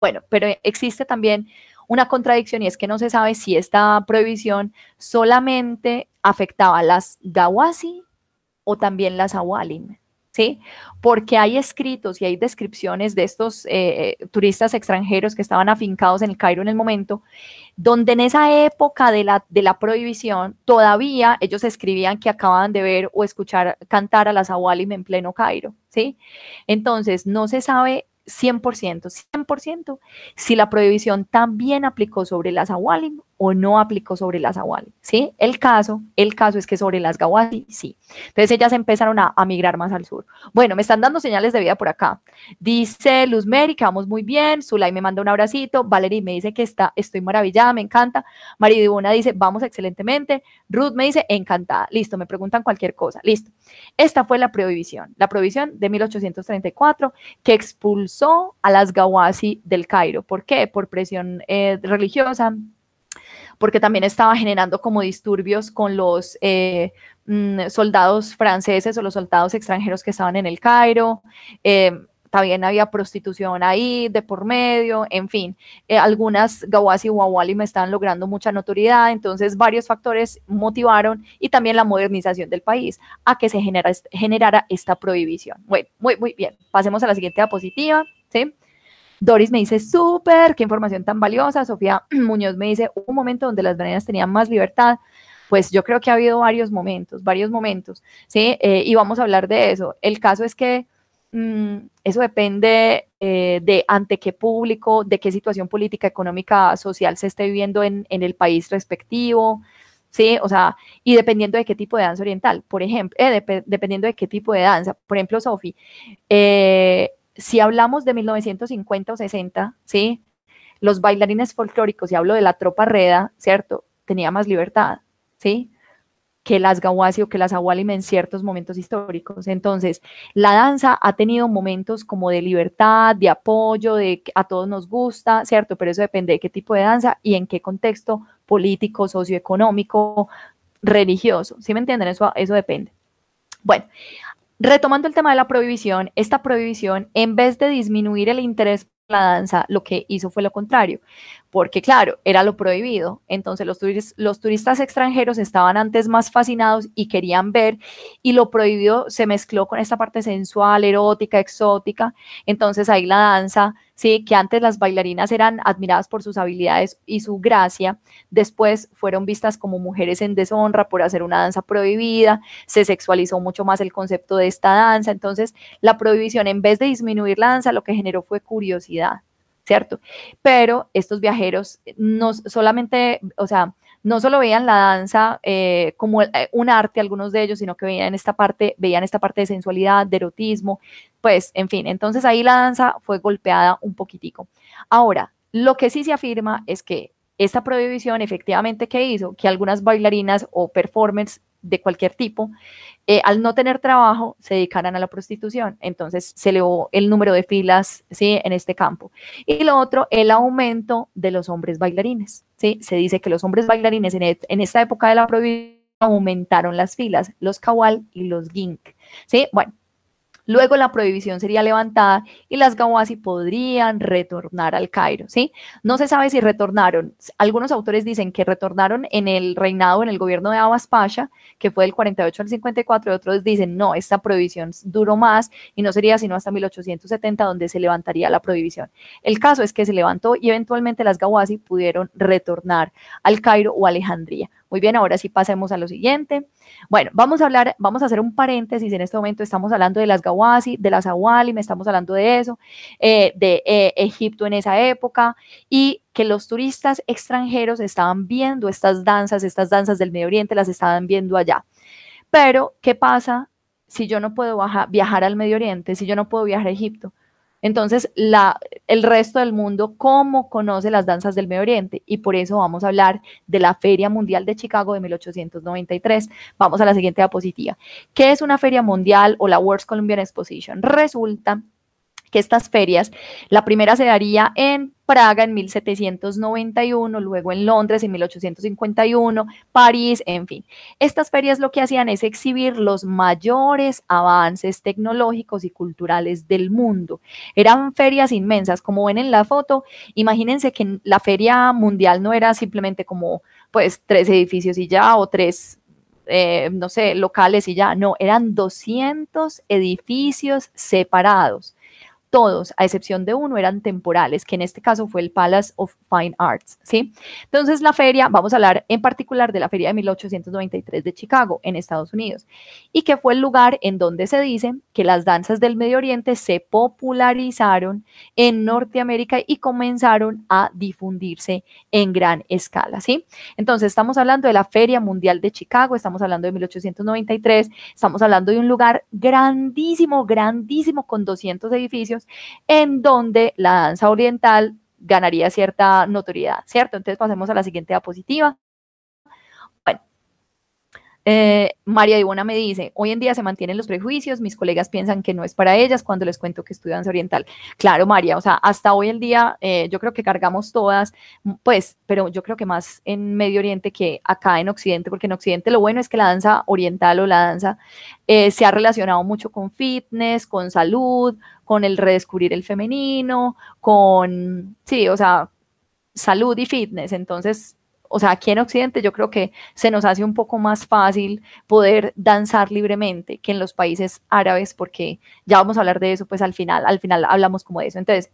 Bueno, pero existe también una contradicción y es que no se sabe si esta prohibición solamente afectaba a las Gawasi o también las Awalim, ¿sí? Porque hay escritos y hay descripciones de estos turistas extranjeros que estaban afincados en el Cairo en el momento, donde en esa época de la prohibición todavía ellos escribían que acababan de ver o escuchar cantar a las Awalim en pleno Cairo, ¿sí? Entonces, no se sabe 100% si la prohibición también aplicó sobre las Awalim o no aplicó sobre las Awalim, ¿sí? El caso es que sobre las Gawasi, sí. Entonces ellas empezaron a migrar más al sur. Bueno, me están dando señales de vida por acá. Dice Luz Mary que vamos muy bien, Zulay me manda un abracito, Valerie me dice que estoy maravillada, me encanta, María Divona dice, vamos excelentemente, Ruth me dice, encantada, listo, me preguntan cualquier cosa, listo. Esta fue la prohibición de 1834 que expulsó a las Gawasi del Cairo. ¿Por qué? Por presión religiosa, porque también estaba generando como disturbios con los soldados franceses o los soldados extranjeros que estaban en el Cairo. También había prostitución ahí de por medio, en fin, algunas Gawasi o Awalim estaban logrando mucha notoriedad, entonces varios factores motivaron y también la modernización del país a que se generara esta prohibición. Bueno, muy bien, pasemos a la siguiente diapositiva, ¿sí? Doris me dice, súper, qué información tan valiosa. Sofía Muñoz me dice, un momento donde las venenas tenían más libertad. Pues yo creo que ha habido varios momentos, ¿sí? Y vamos a hablar de eso. El caso es que eso depende de ante qué público, de qué situación política, económica, social se esté viviendo en el país respectivo, ¿sí? O sea, y dependiendo de qué tipo de danza oriental, por ejemplo, dependiendo de qué tipo de danza. Por ejemplo, Sofi, si hablamos de 1950 o 60, ¿sí? Los bailarines folclóricos, y hablo de la tropa Reda, ¿cierto? Tenía más libertad, ¿sí? Que las Gawasi o que las Awalim en ciertos momentos históricos. Entonces, la danza ha tenido momentos como de libertad, de apoyo, de que a todos nos gusta, ¿cierto? Pero eso depende de qué tipo de danza y en qué contexto político, socioeconómico, religioso. ¿Sí me entienden? Eso depende. Bueno, retomando el tema de la prohibición, esta prohibición, en vez de disminuir el interés por la danza, lo que hizo fue lo contrario, porque claro, era lo prohibido, entonces los turistas extranjeros estaban antes más fascinados y querían ver, y lo prohibido se mezcló con esta parte sensual, erótica, exótica, entonces ahí la danza, sí, que antes las bailarinas eran admiradas por sus habilidades y su gracia, después fueron vistas como mujeres en deshonra por hacer una danza prohibida, se sexualizó mucho más el concepto de esta danza, entonces la prohibición en vez de disminuir la danza lo que generó fue curiosidad, ¿cierto? Pero estos viajeros no solamente, o sea, no solo veían la danza como un arte, algunos de ellos, sino que veían esta parte de sensualidad, de erotismo, pues, en fin, entonces ahí la danza fue golpeada un poquitico. Ahora, lo que sí se afirma es que esta prohibición efectivamente que hizo que algunas bailarinas o performers de cualquier tipo, al no tener trabajo, se dedicaran a la prostitución. Entonces se elevó el número de filas, ¿sí? En este campo. Y lo otro, el aumento de los hombres bailarines, ¿sí? Se dice que los hombres bailarines en esta época de la prohibición aumentaron las filas, los kawal y los gink, ¿sí? Bueno, Luego la prohibición sería levantada y las Gawasi podrían retornar al Cairo, ¿sí? No se sabe si retornaron. Algunos autores dicen que retornaron en el reinado, en el gobierno de Abbas Pasha, que fue del 48 al 54, y otros dicen, no, esta prohibición duró más y no sería sino hasta 1870 donde se levantaría la prohibición. El caso es que se levantó y eventualmente las Gawasi pudieron retornar al Cairo o Alejandría. Muy bien, ahora sí pasemos a lo siguiente. Bueno, vamos a hacer un paréntesis. En este momento estamos hablando de las Gawasi, de las Awalim, estamos hablando de eso, de Egipto en esa época, y que los turistas extranjeros estaban viendo estas danzas del Medio Oriente, las estaban viendo allá. Pero, ¿qué pasa si yo no puedo viajar al Medio Oriente, si yo no puedo viajar a Egipto? Entonces, el resto del mundo, ¿cómo conoce las danzas del Medio Oriente? Y por eso vamos a hablar de la Feria Mundial de Chicago de 1893. Vamos a la siguiente diapositiva. ¿Qué es una feria mundial o la World's Columbian Exposition? Resulta que estas ferias, la primera se daría en Praga en 1791, luego en Londres en 1851, París, en fin. Estas ferias lo que hacían es exhibir los mayores avances tecnológicos y culturales del mundo. Eran ferias inmensas, como ven en la foto. Imagínense que la feria mundial no era simplemente como pues 3 edificios y ya, o 3 no sé, locales y ya, no, eran 200 edificios separados. Todos, a excepción de uno, eran temporales, que en este caso fue el Palace of Fine Arts, ¿sí? Entonces, la feria, vamos a hablar en particular de la feria de 1893 de Chicago, en Estados Unidos, y que fue el lugar en donde se dice que las danzas del Medio Oriente se popularizaron en Norteamérica y comenzaron a difundirse en gran escala, ¿sí? Entonces, estamos hablando de la Feria Mundial de Chicago, estamos hablando de 1893, estamos hablando de un lugar grandísimo, grandísimo, con 200 edificios, en donde la danza oriental ganaría cierta notoriedad, ¿cierto? Entonces pasemos a la siguiente diapositiva. Bueno, María Ivona me dice, hoy en día se mantienen los prejuicios, mis colegas piensan que no es para ellas cuando les cuento que estudio danza oriental. Claro, María, o sea, hasta hoy en día yo creo que cargamos todas, pues, pero yo creo que más en Medio Oriente que acá en Occidente, porque en Occidente lo bueno es que la danza oriental o la danza se ha relacionado mucho con fitness, con salud, con el redescubrir el femenino, con, sí, o sea, salud y fitness. Entonces, o sea, aquí en Occidente yo creo que se nos hace un poco más fácil poder danzar libremente que en los países árabes, porque ya vamos a hablar de eso, pues al final hablamos como de eso. Entonces,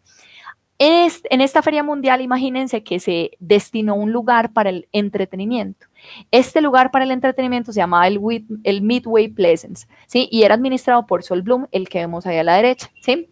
en esta feria mundial, imagínense que se destinó un lugar para el entretenimiento. Este lugar para el entretenimiento se llamaba el Midway Pleasance, ¿sí? Y era administrado por Sol Bloom, el que vemos ahí a la derecha, ¿sí?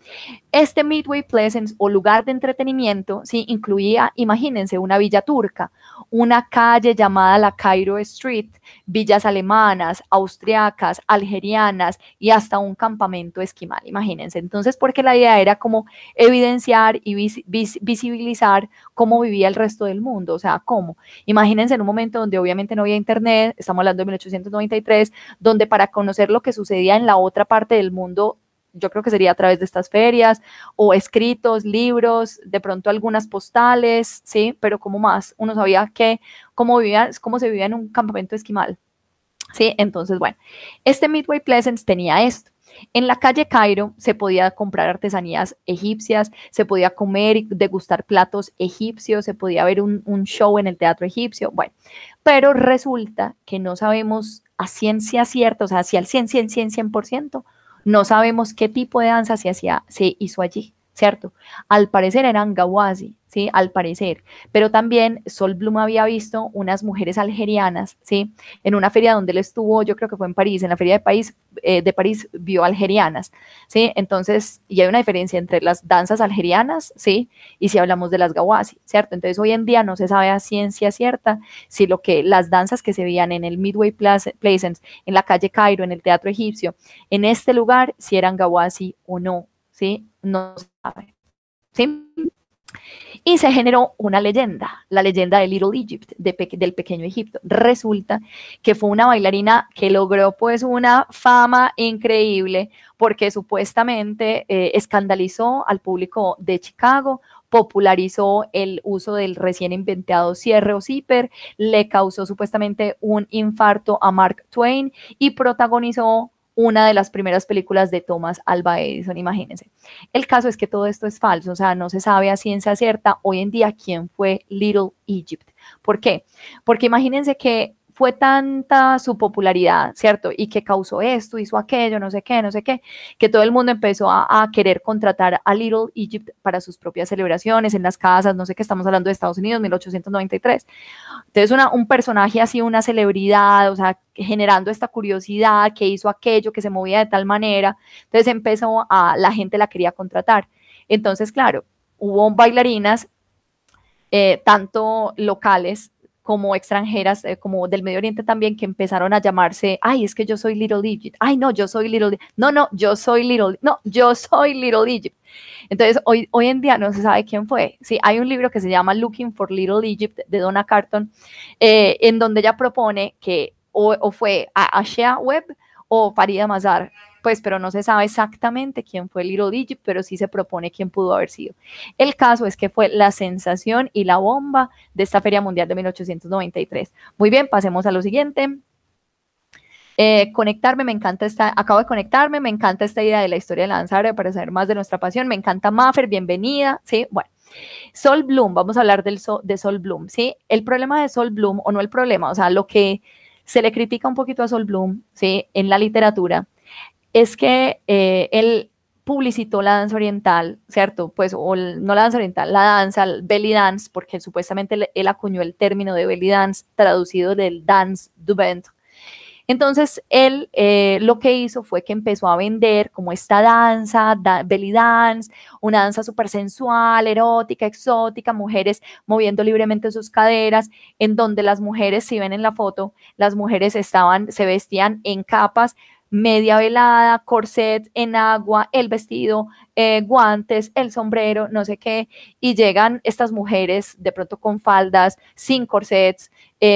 Este Midway Pleasance o lugar de entretenimiento, ¿sí? Incluía, imagínense, una villa turca, una calle llamada la Cairo Street, villas alemanas, austriacas, algerianas y hasta un campamento esquimal, imagínense. Entonces, porque la idea era como evidenciar y visibilizar cómo vivía el resto del mundo, o sea, cómo. Imagínense en un momento donde obviamente no había internet, estamos hablando de 1893, donde para conocer lo que sucedía en la otra parte del mundo, yo creo que sería a través de estas ferias, o escritos, libros, de pronto algunas postales, ¿sí? Pero como más, uno sabía cómo se vivía en un campamento esquimal, ¿sí? Entonces, bueno, este Midway Pleasance tenía esto. En la calle Cairo se podía comprar artesanías egipcias, se podía comer y degustar platos egipcios, se podía ver un show en el teatro egipcio, bueno, pero resulta que no sabemos a ciencia cierta, o sea, si al 100%, no sabemos qué tipo de danza se hizo allí, ¿cierto? Al parecer eran Gawasi, ¿sí? Al parecer, pero también Sol Bloom había visto unas mujeres algerianas, ¿sí? En una feria donde él estuvo, yo creo que fue en París, en la feria de París vio algerianas, ¿sí? Entonces, y hay una diferencia entre las danzas algerianas, ¿sí? Y si hablamos de las Gawasi, ¿cierto? Entonces, hoy en día no se sabe a ciencia cierta si las danzas que se veían en el Midway Pleasance, en la calle Cairo, en el teatro egipcio, en este lugar, si eran Gawasi o no, ¿sí? No se sabe, ¿sí? Y se generó una leyenda, la leyenda de Little Egypt, del pequeño Egipto. Resulta que fue una bailarina que logró pues una fama increíble porque supuestamente escandalizó al público de Chicago, popularizó el uso del recién inventado cierre o zipper, le causó supuestamente un infarto a Mark Twain y protagonizó una de las primeras películas de Thomas Alva Edison, imagínense. El caso es que todo esto es falso, o sea, no se sabe a ciencia cierta hoy en día quién fue Little Egypt. ¿Por qué? Porque imagínense que fue tanta su popularidad, ¿cierto? Y que causó esto, hizo aquello, no sé qué, no sé qué, que todo el mundo empezó a querer contratar a Little Egypt para sus propias celebraciones en las casas, no sé qué, estamos hablando de Estados Unidos, 1893. Entonces, un personaje así, una celebridad, o sea, generando esta curiosidad, que hizo aquello, que se movía de tal manera, entonces empezó la gente la quería contratar. Entonces, claro, hubo bailarinas, tanto locales como extranjeras, como del Medio Oriente también, que empezaron a llamarse, ay, es que yo soy Little Egypt, ay, no, yo soy Little, no, yo soy Little Egypt. Entonces, hoy en día no se sabe quién fue. Sí, hay un libro que se llama Looking for Little Egypt de Donna Carton, en donde ella propone que o fue Ashea Webb o Farida Mazar, pues, pero no se sabe exactamente quién fue Little Egypt, pero sí se propone quién pudo haber sido. El caso es que fue la sensación y la bomba de esta Feria Mundial de 1893. Muy bien, pasemos a lo siguiente. Conectarme, me encanta acabo de conectarme, me encanta esta idea de la historia de la danza árabe para saber más de nuestra pasión, me encanta Maffer, bienvenida, ¿sí? Bueno, Sol Bloom, vamos a hablar de Sol Bloom, ¿sí? El problema de Sol Bloom, o no el problema, o sea, lo que se le critica un poquito a Sol Bloom, ¿sí? En la literatura, es que él publicitó la danza oriental, ¿cierto? Pues, o no la danza oriental, la danza, el belly dance, porque supuestamente él acuñó el término de belly dance, traducido del dance du ventre. Entonces, él lo que hizo fue que empezó a vender como esta danza, belly dance, una danza súper sensual, erótica, exótica, mujeres moviendo libremente sus caderas, en donde las mujeres, si ven en la foto, las mujeres se vestían en capas, media velada, corset en agua, el vestido, guantes, el sombrero, no sé qué, y llegan estas mujeres de pronto con faldas, sin corsets,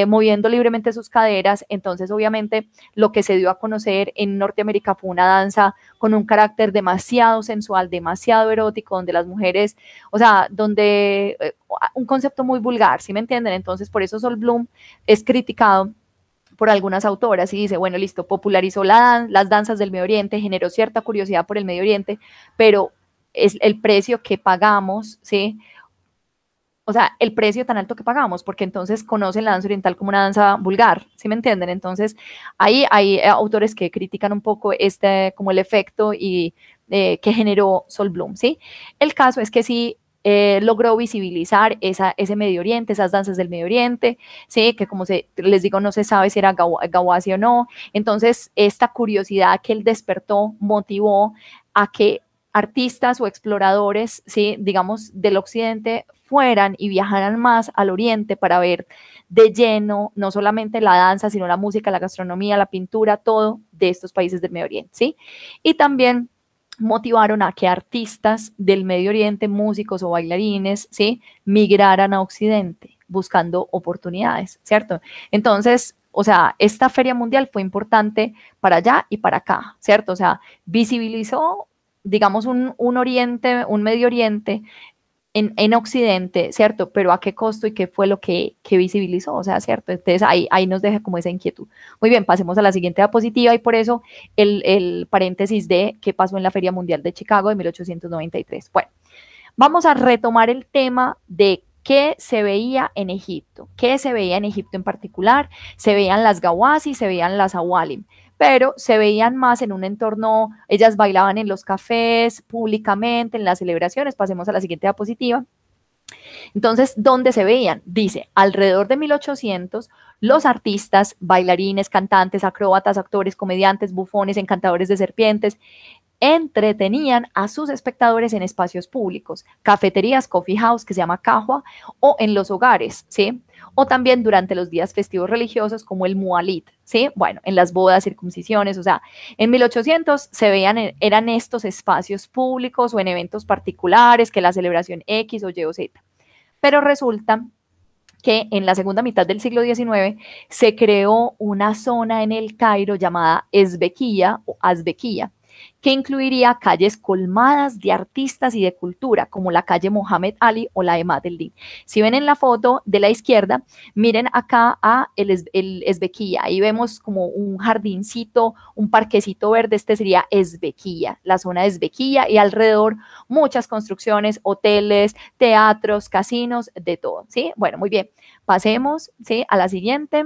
moviendo libremente sus caderas. Entonces, obviamente, lo que se dio a conocer en Norteamérica fue una danza con un carácter demasiado sensual, demasiado erótico, donde las mujeres, o sea, donde un concepto muy vulgar, ¿sí me entienden? Entonces, por eso Sol Bloom es criticado por algunas autoras y dice, bueno, listo, popularizó las danzas del Medio Oriente, generó cierta curiosidad por el Medio Oriente, pero es el precio que pagamos, ¿sí? O sea, el precio tan alto que pagamos, porque entonces conocen la danza oriental como una danza vulgar, ¿sí me entienden? Entonces, ahí hay autores que critican un poco como el efecto y que generó Sol Bloom, ¿sí? El caso es que sí logró visibilizar ese Medio Oriente, esas danzas del Medio Oriente, ¿sí? Que como les digo, no se sabe si era Gawazi o no. Entonces, esta curiosidad que él despertó motivó a que artistas o exploradores, ¿sí? Digamos, del occidente fueran y viajaran más al oriente para ver de lleno no solamente la danza, sino la música, la gastronomía, la pintura, todo de estos países del Medio Oriente, ¿sí? Y también motivaron a que artistas del Medio Oriente, músicos o bailarines, ¿sí? Migraran a Occidente buscando oportunidades, ¿cierto? Entonces, o sea, esta feria mundial fue importante para allá y para acá, ¿cierto? O sea, visibilizó, digamos, un Oriente, un Medio Oriente en Occidente, ¿cierto? Pero ¿a qué costo y qué fue lo que visibilizó? O sea, ¿cierto? Entonces ahí nos deja como esa inquietud. Muy bien, pasemos a la siguiente diapositiva y por eso el paréntesis de qué pasó en la Feria Mundial de Chicago de 1893. Bueno, vamos a retomar el tema de qué se veía en Egipto. ¿Qué se veía en Egipto en particular? Se veían las gawazi, se veían las awalim, pero se veían más en un entorno, ellas bailaban en los cafés, públicamente, en las celebraciones. Pasemos a la siguiente diapositiva. Entonces, ¿dónde se veían? Dice, alrededor de 1800, los artistas, bailarines, cantantes, acróbatas, actores, comediantes, bufones, encantadores de serpientes, entretenían a sus espectadores en espacios públicos, cafeterías, coffee house, que se llama kahwa, o en los hogares, ¿sí? O también durante los días festivos religiosos como el Mualit, ¿sí? Bueno, en las bodas, circuncisiones, o sea, en 1800 se veían, eran estos espacios públicos o en eventos particulares que la celebración X o Y o Z. Pero resulta que en la segunda mitad del siglo XIX se creó una zona en el Cairo llamada Esbequía o Azbequía. que incluiría calles colmadas de artistas y de cultura, como la calle Mohammed Ali o la de Madeline. Si ven en la foto de la izquierda, miren acá a el Ezbequiyah, ahí vemos como un jardincito, un parquecito verde, este sería Ezbequiyah, la zona de Ezbequiyah, y alrededor muchas construcciones, hoteles, teatros, casinos, de todo, ¿sí? Bueno, muy bien, pasemos, ¿sí?, a la siguiente.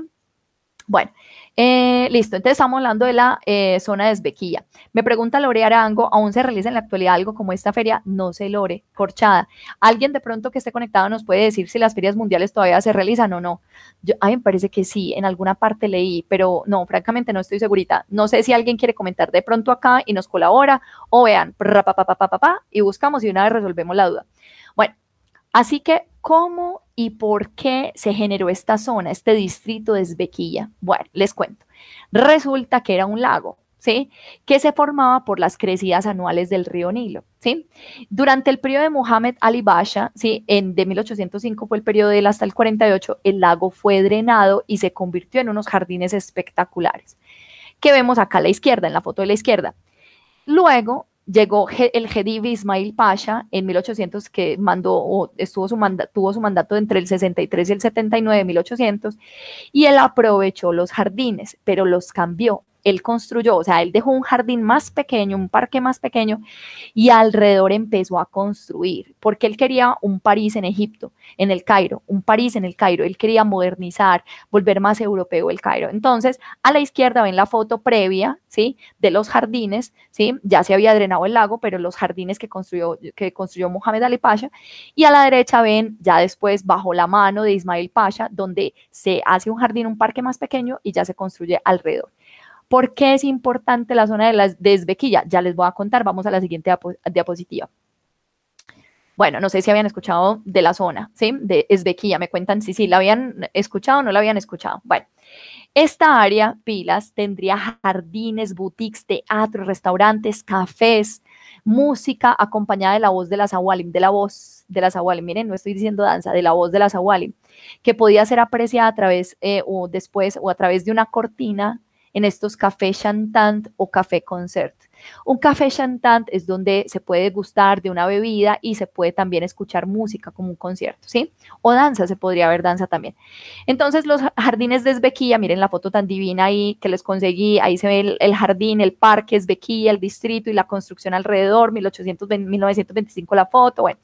Bueno, listo, entonces estamos hablando de la zona de Ezbequiyah. Me pregunta Lore Arango, ¿aún se realiza en la actualidad algo como esta feria? No sé, Lore, corchada. ¿Alguien de pronto que esté conectado nos puede decir si las ferias mundiales todavía se realizan o no? A mí me parece que sí, en alguna parte leí, pero no, francamente no estoy segurita. No sé si alguien quiere comentar de pronto acá y nos colabora, o vean, y buscamos y una vez resolvemos la duda. Bueno, así que, ¿cómo y por qué se generó esta zona, este distrito de Ezbequiyah? Bueno, les cuento. Resulta que era un lago, ¿sí?, que se formaba por las crecidas anuales del río Nilo, ¿sí? Durante el periodo de Mohammed Ali Pasha, ¿sí?, de 1805 fue el periodo de él hasta el 48, el lago fue drenado y se convirtió en unos jardines espectaculares, que vemos acá a la izquierda, en la foto de la izquierda. Luego llegó el Khedive Ismail Pasha en 1800, que tuvo su mandato entre el 63 y el 79 de 1800, y él aprovechó los jardines, pero los cambió. Él construyó, o sea, él dejó un jardín más pequeño, un parque más pequeño, y alrededor empezó a construir, porque él quería un París en Egipto, en el Cairo, un París en el Cairo. Él quería modernizar, volver más europeo el Cairo. Entonces, a la izquierda ven la foto previa, ¿sí?, de los jardines, ¿sí? Ya se había drenado el lago, pero los jardines que construyó Mohammed Ali Pasha, y a la derecha ven ya después, bajo la mano de Ismail Pasha, donde se hace un jardín, un parque más pequeño, y ya se construye alrededor. ¿Por qué es importante la zona de Ezbequiyah? Ya les voy a contar, vamos a la siguiente diapositiva. Bueno, no sé si habían escuchado de la zona, ¿sí?, de Ezbequiyah. Me cuentan si sí la habían escuchado o no la habían escuchado. Bueno, esta área, pilas, tendría jardines, boutiques, teatros, restaurantes, cafés, música acompañada de la voz de las Awalim, de la voz de las Awalim. Miren, no estoy diciendo danza, de la voz de las Awalim, que podía ser apreciada a través o después o a través de una cortina en estos café chantant o café concert. Un café chantant es donde se puede gustar de una bebida y se puede también escuchar música como un concierto, ¿sí? O danza, se podría ver danza también. Entonces, los jardines de Ezbequiyah, miren la foto tan divina ahí que les conseguí, ahí se ve el jardín, el parque Ezbequiyah, el distrito y la construcción alrededor, 1925 la foto, bueno.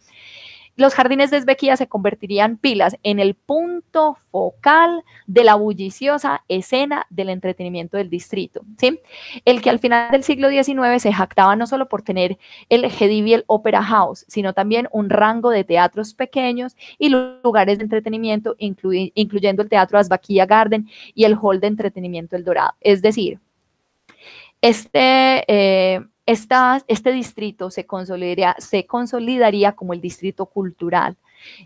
Los jardines de Ezbequiyah se convertirían, pilas, en el punto focal de la bulliciosa escena del entretenimiento del distrito, ¿sí? El que al final del siglo XIX se jactaba no solo por tener el Khedive Opera House, sino también un rango de teatros pequeños y lugares de entretenimiento, incluyendo el Teatro Ezbequiyah Garden y el Hall de Entretenimiento El Dorado. Es decir, este distrito se consolidaría como el distrito cultural,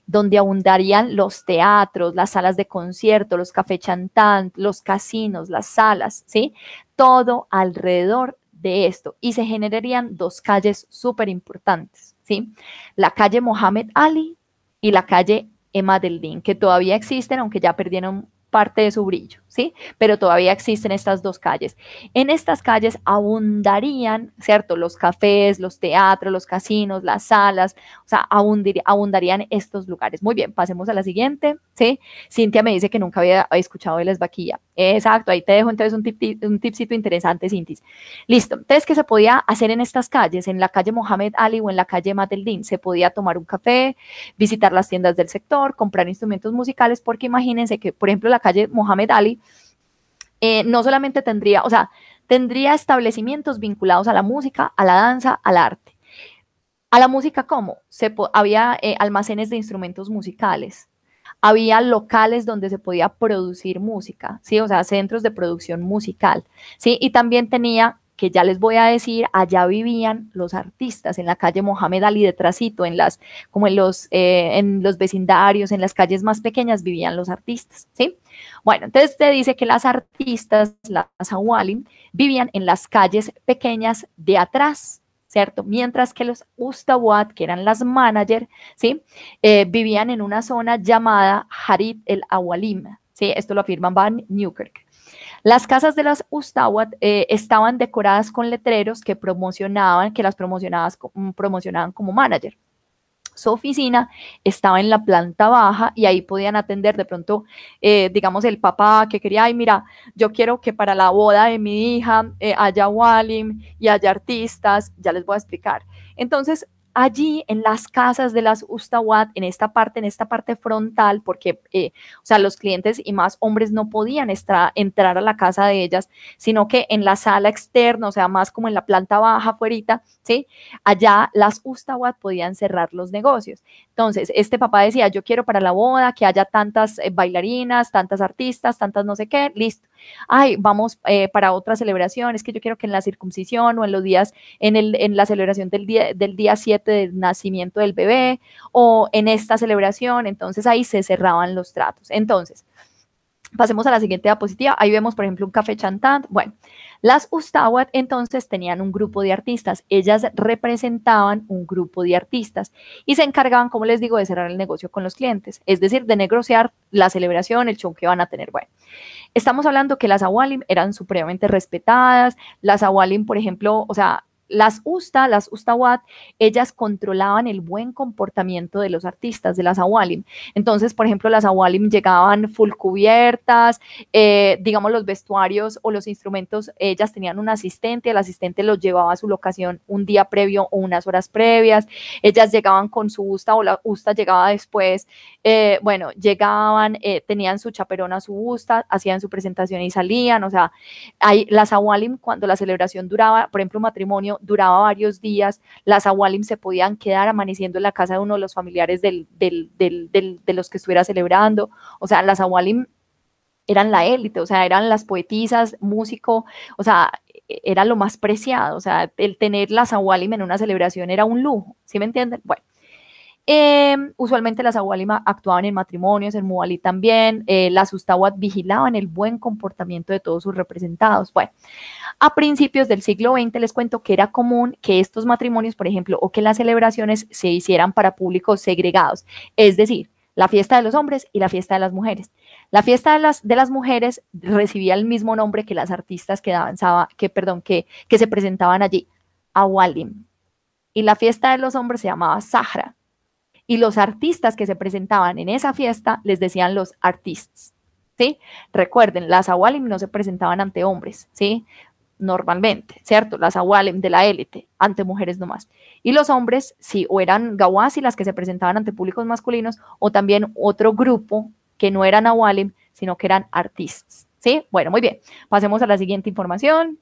donde abundarían los teatros, las salas de concierto, los cafés chantant, los casinos, las salas, ¿sí? Todo alrededor de esto. Y se generarían dos calles súper importantes, ¿sí? La calle Mohammed Ali y la calle Emad el-Din, que todavía existen, aunque ya perdieron parte de su brillo, ¿sí? Pero todavía existen estas dos calles. En estas calles abundarían, ¿cierto?, los cafés, los teatros, los casinos, las salas, o sea, abundarían estos lugares. Muy bien, pasemos a la siguiente, ¿sí? Cintia me dice que nunca había escuchado de la Ezbequiyah. Exacto, ahí te dejo entonces un tipcito interesante, Cintis. Listo, entonces, ¿qué se podía hacer en estas calles? En la calle Mohammed Ali o en la calle Emad el-Din, se podía tomar un café, visitar las tiendas del sector, comprar instrumentos musicales, porque imagínense que, por ejemplo, la calle Mohammed Ali no solamente tendría, o sea, tendría establecimientos vinculados a la música, a la danza, al arte. A la música, ¿cómo? Había almacenes de instrumentos musicales, había locales donde se podía producir música, ¿sí? O sea, centros de producción musical, ¿sí? Y también tenía, que ya les voy a decir, allá vivían los artistas, en la calle Mohammed Ali detrásito, como en los vecindarios, en las calles más pequeñas vivían los artistas, ¿sí? Bueno, entonces te dice que las artistas, las Awalim, vivían en las calles pequeñas de atrás, ¿cierto? Mientras que los Ustawat, que eran las manager, ¿sí? Vivían en una zona llamada Harit el Awalim, ¿sí? Esto lo afirma Van Newkirk. Las casas de las Ustawat estaban decoradas con letreros que las promocionaban como manager. Su oficina estaba en la planta baja y ahí podían atender de pronto, digamos, el papá que quería, ay, mira, yo quiero que para la boda de mi hija haya Walim y haya artistas, ya les voy a explicar. Entonces, allí en las casas de las Ustawat, en esta parte frontal, porque, o sea, los clientes y más hombres no podían entrar a la casa de ellas, sino que en la sala externa, o sea, más como en la planta baja, afuerita, ¿sí? Allá las Ustawat podían cerrar los negocios. Entonces, este papá decía, yo quiero para la boda que haya tantas bailarinas, tantas artistas, tantas no sé qué, listo. Ay, vamos para otra celebración, es que yo quiero que en la circuncisión o en los días, en la celebración del día 7 del nacimiento del bebé o en esta celebración, entonces ahí se cerraban los tratos. Entonces, pasemos a la siguiente diapositiva. Ahí vemos, por ejemplo, un café chantant. Bueno, las Ustawat entonces tenían un grupo de artistas. Ellas representaban un grupo de artistas y se encargaban, como les digo, de cerrar el negocio con los clientes, es decir, de negociar la celebración, el show que van a tener. Bueno, estamos hablando que las Awalim eran supremamente respetadas. Las Awalim, por ejemplo, o sea, las Ustawat, ellas controlaban el buen comportamiento de los artistas, de las Awalim. Entonces, por ejemplo, las Awalim llegaban full cubiertas, digamos los vestuarios o los instrumentos, ellas tenían un asistente, el asistente los llevaba a su locación un día previo o unas horas previas, ellas llegaban con su Usta o la Usta llegaba después, bueno, llegaban, tenían su chaperona, su Usta, hacían su presentación y salían, o sea, las Awalim cuando la celebración duraba, por ejemplo, un matrimonio, duraba varios días, las Awalim se podían quedar amaneciendo en la casa de uno de los familiares de los que estuviera celebrando, o sea, las Awalim eran la élite, o sea, eran las poetisas, músico, o sea, era lo más preciado, o sea, el tener las Awalim en una celebración era un lujo, ¿sí me entienden? Bueno. Usualmente las Awalim actuaban en matrimonios, en Muali también, las Ustawat vigilaban el buen comportamiento de todos sus representados. Bueno, a principios del siglo XX les cuento que era común que estos matrimonios, por ejemplo, o que las celebraciones se hicieran para públicos segregados, es decir, la fiesta de los hombres y la fiesta de las mujeres. La fiesta de las mujeres recibía el mismo nombre que las artistas que se presentaban allí, Awalim. Y la fiesta de los hombres se llamaba Sahra. Y los artistas que se presentaban en esa fiesta les decían los artists, ¿sí? Recuerden, las Awalim no se presentaban ante hombres, ¿sí? Normalmente, ¿cierto? Las Awalim de la élite, ante mujeres nomás. Y los hombres, sí, o eran Gawasi las que se presentaban ante públicos masculinos, o también otro grupo que no eran Awalim, sino que eran artists, ¿sí? Bueno, muy bien. Pasemos a la siguiente información.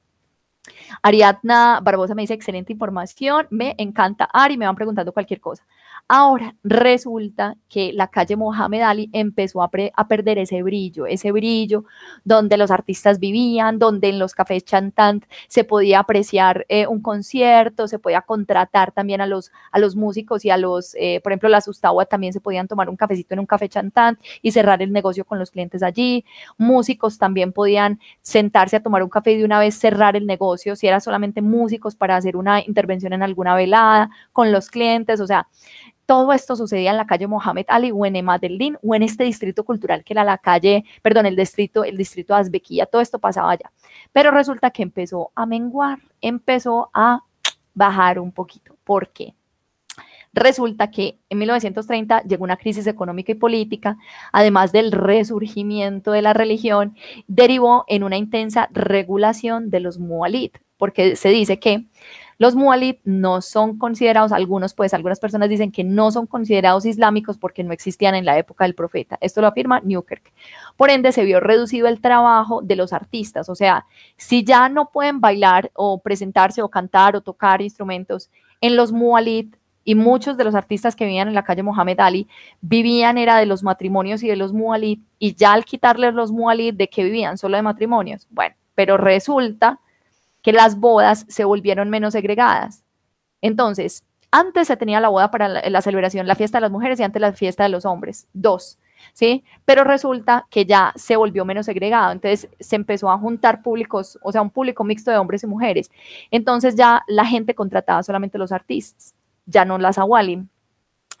Ariadna Barbosa me dice, excelente información, me encanta Ari, me van preguntando cualquier cosa. Ahora, resulta que la calle Mohamed Ali empezó a perder ese brillo donde los artistas vivían, donde en los cafés chantant se podía apreciar un concierto, se podía contratar también a los músicos y por ejemplo, las Ustawat también se podían tomar un cafecito en un café chantant y cerrar el negocio con los clientes allí. Músicos también podían sentarse a tomar un café y de una vez cerrar el negocio, si era solamente músicos para hacer una intervención en alguna velada con los clientes, o sea, todo esto sucedía en la calle Mohamed Ali o en Emad el-Din o en este distrito cultural que era el distrito Azbequía, todo esto pasaba allá. Pero resulta que empezó a menguar, empezó a bajar un poquito. ¿Por qué? Resulta que en 1930 llegó una crisis económica y política, además del resurgimiento de la religión, derivó en una intensa regulación de los mualid, porque se dice que los mualid no son considerados, algunas personas dicen que no son considerados islámicos porque no existían en la época del profeta. Esto lo afirma Newkirk. Por ende, se vio reducido el trabajo de los artistas. O sea, si ya no pueden bailar o presentarse o cantar o tocar instrumentos en los mualid, y muchos de los artistas que vivían en la calle Mohamed Ali era de los matrimonios y de los mualid, y ya al quitarles los mualid, ¿de qué vivían? Solo de matrimonios. Bueno, pero resulta que las bodas se volvieron menos segregadas. Entonces, antes se tenía la boda para la celebración, la fiesta de las mujeres y antes la fiesta de los hombres, dos, ¿sí? Pero resulta que ya se volvió menos segregado, entonces se empezó a juntar públicos, o sea, un público mixto de hombres y mujeres. Entonces ya la gente contrataba solamente los artistas, ya no las Awalim.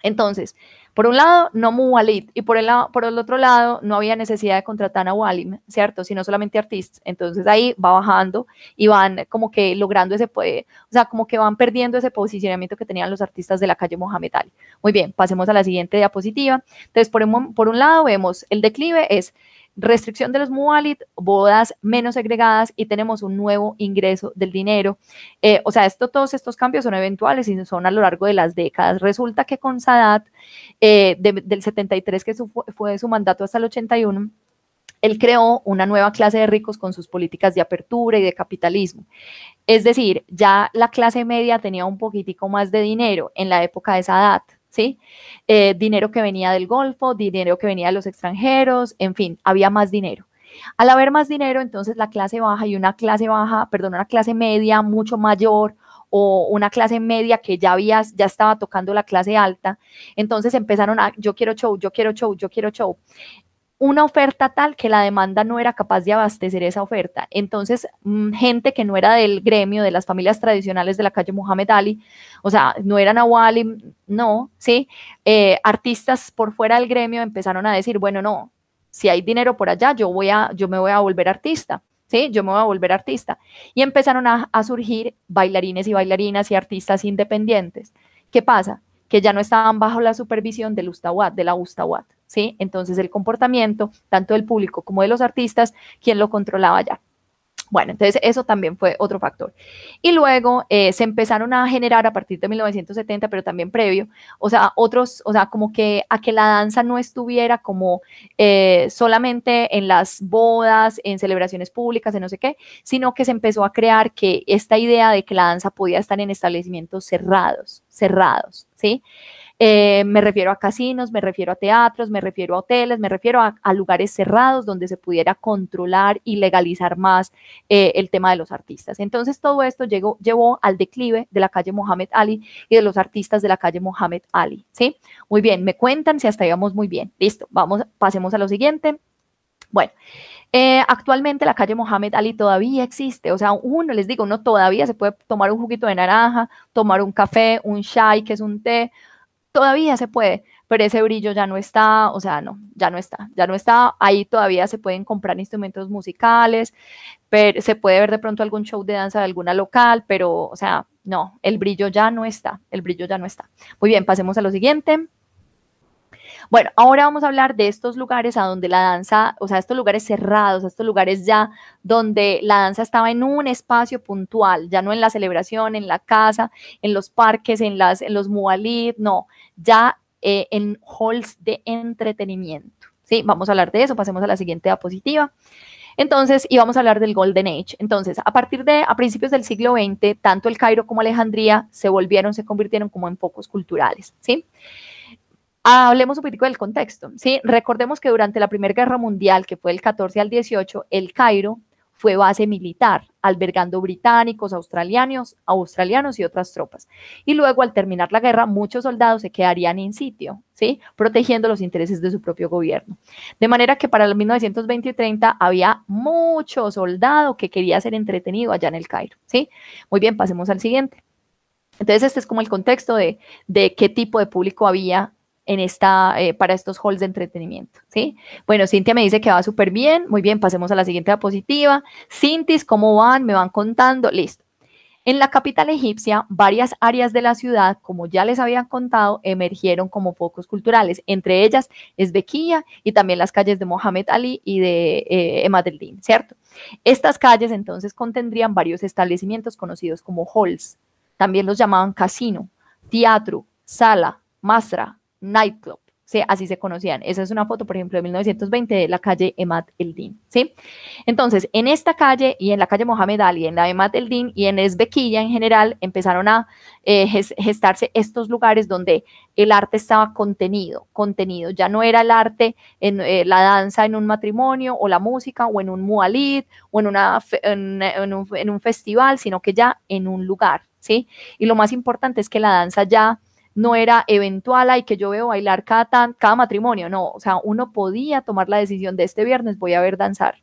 Entonces, por un lado, no Muwalit, y por el otro lado, no había necesidad de contratar a Walim, ¿cierto? Sino solamente artistas. Entonces ahí va bajando y van como que logrando ese, o sea, como que van perdiendo ese posicionamiento que tenían los artistas de la calle Mohamed Ali. Muy bien, pasemos a la siguiente diapositiva. Entonces, por un lado vemos el declive es restricción de los muwalit, bodas menos segregadas y tenemos un nuevo ingreso del dinero. O sea, todos estos cambios son eventuales y son a lo largo de las décadas. Resulta que con Sadat, del 73, que fue su mandato hasta el 81, él creó una nueva clase de ricos con sus políticas de apertura y de capitalismo. Es decir, ya la clase media tenía un poquitico más de dinero en la época de Sadat. ¿Sí? Dinero que venía del Golfo, dinero que venía de los extranjeros, en fin, había más dinero. Al haber más dinero, entonces la clase baja y una clase media mucho mayor o una clase media que ya estaba tocando la clase alta, entonces empezaron a, yo quiero show, yo quiero show, yo quiero show. Una oferta tal que la demanda no era capaz de abastecer esa oferta. Entonces, gente que no era del gremio, de las familias tradicionales de la calle Mohamed Ali, o sea, no eran Awali, no, ¿sí? Artistas por fuera del gremio empezaron a decir, bueno, no, si hay dinero por allá, yo me voy a volver artista. ¿Sí? Yo me voy a volver artista. Y empezaron a surgir bailarines y bailarinas y artistas independientes. ¿Qué pasa? Que ya no estaban bajo la supervisión de la Ustawat, ¿sí? Entonces el comportamiento, tanto del público como de los artistas, ¿quién lo controlaba ya? Bueno, entonces eso también fue otro factor. Y luego se empezaron a generar a partir de 1970, pero también previo, o sea, como que a que la danza no estuviera como solamente en las bodas, en celebraciones públicas, en no sé qué, sino que se empezó a crear que esta idea de que la danza podía estar en establecimientos cerrados, ¿sí? Me refiero a casinos, me refiero a teatros, me refiero a hoteles, me refiero a lugares cerrados donde se pudiera controlar y legalizar más el tema de los artistas. Entonces todo esto llevó al declive de la calle Mohamed Ali y de los artistas de la calle Mohamed Ali, ¿sí? Muy bien, me cuentan si hasta ahí vamos muy bien. Listo, pasemos a lo siguiente. Bueno, actualmente la calle Mohamed Ali todavía existe, o sea, les digo, uno todavía se puede tomar un juguito de naranja, tomar un café, un chai, que es un té, todavía se puede, pero ese brillo ya no está, o sea, no, ya no está, ahí todavía se pueden comprar instrumentos musicales, pero se puede ver de pronto algún show de danza de alguna local, pero, o sea, no, el brillo ya no está. Muy bien, pasemos a lo siguiente. Bueno, ahora vamos a hablar de estos lugares a donde la danza, o sea, estos lugares cerrados, estos lugares ya donde la danza estaba en un espacio puntual, ya no en la celebración, en la casa, en los parques, en los mualit, no, ya en halls de entretenimiento. Sí, vamos a hablar de eso, pasemos a la siguiente diapositiva. Entonces, íbamos a hablar del Golden Age. Entonces, a principios del siglo XX, tanto el Cairo como Alejandría se convirtieron como en focos culturales, ¿sí? Hablemos un poquitico del contexto, ¿sí? Recordemos que durante la Primera Guerra Mundial, que fue del 14 al 18, el Cairo fue base militar, albergando británicos, australianos y otras tropas. Y luego, al terminar la guerra, muchos soldados se quedarían en sitio, ¿sí? Protegiendo los intereses de su propio gobierno. De manera que para los 1920 y 30 había mucho soldado que quería ser entretenido allá en el Cairo, ¿sí? Muy bien, pasemos al siguiente. Entonces, este es como el contexto de qué tipo de público había para estos halls de entretenimiento, ¿sí? Bueno, Cintia me dice que va súper bien. Muy bien, pasemos a la siguiente diapositiva. Cintis, ¿cómo van? Me van contando. Listo. En la capital egipcia, varias áreas de la ciudad, como ya les habían contado, emergieron como focos culturales. Entre ellas, Esbequía y también las calles de Mohamed Ali y de Emad el-Din, ¿cierto? Estas calles, entonces, contendrían varios establecimientos conocidos como halls. También los llamaban casino, teatro, sala, masra, nightclub, ¿sí? Así se conocían. Esa es una foto, por ejemplo, de 1920 de la calle Emad el-Din, ¿sí? Entonces, en esta calle y en la calle Mohamed Ali, en la Emad el-Din y en Esbequilla en general, empezaron a gestarse estos lugares donde el arte estaba contenido, ya no era el arte en la danza en un matrimonio o la música o en un mualid o en un festival, sino que ya en un lugar, ¿sí? Y lo más importante es que la danza ya no era eventual, y que yo veo bailar cada matrimonio, no, o sea, uno podía tomar la decisión de este viernes voy a ver danzar,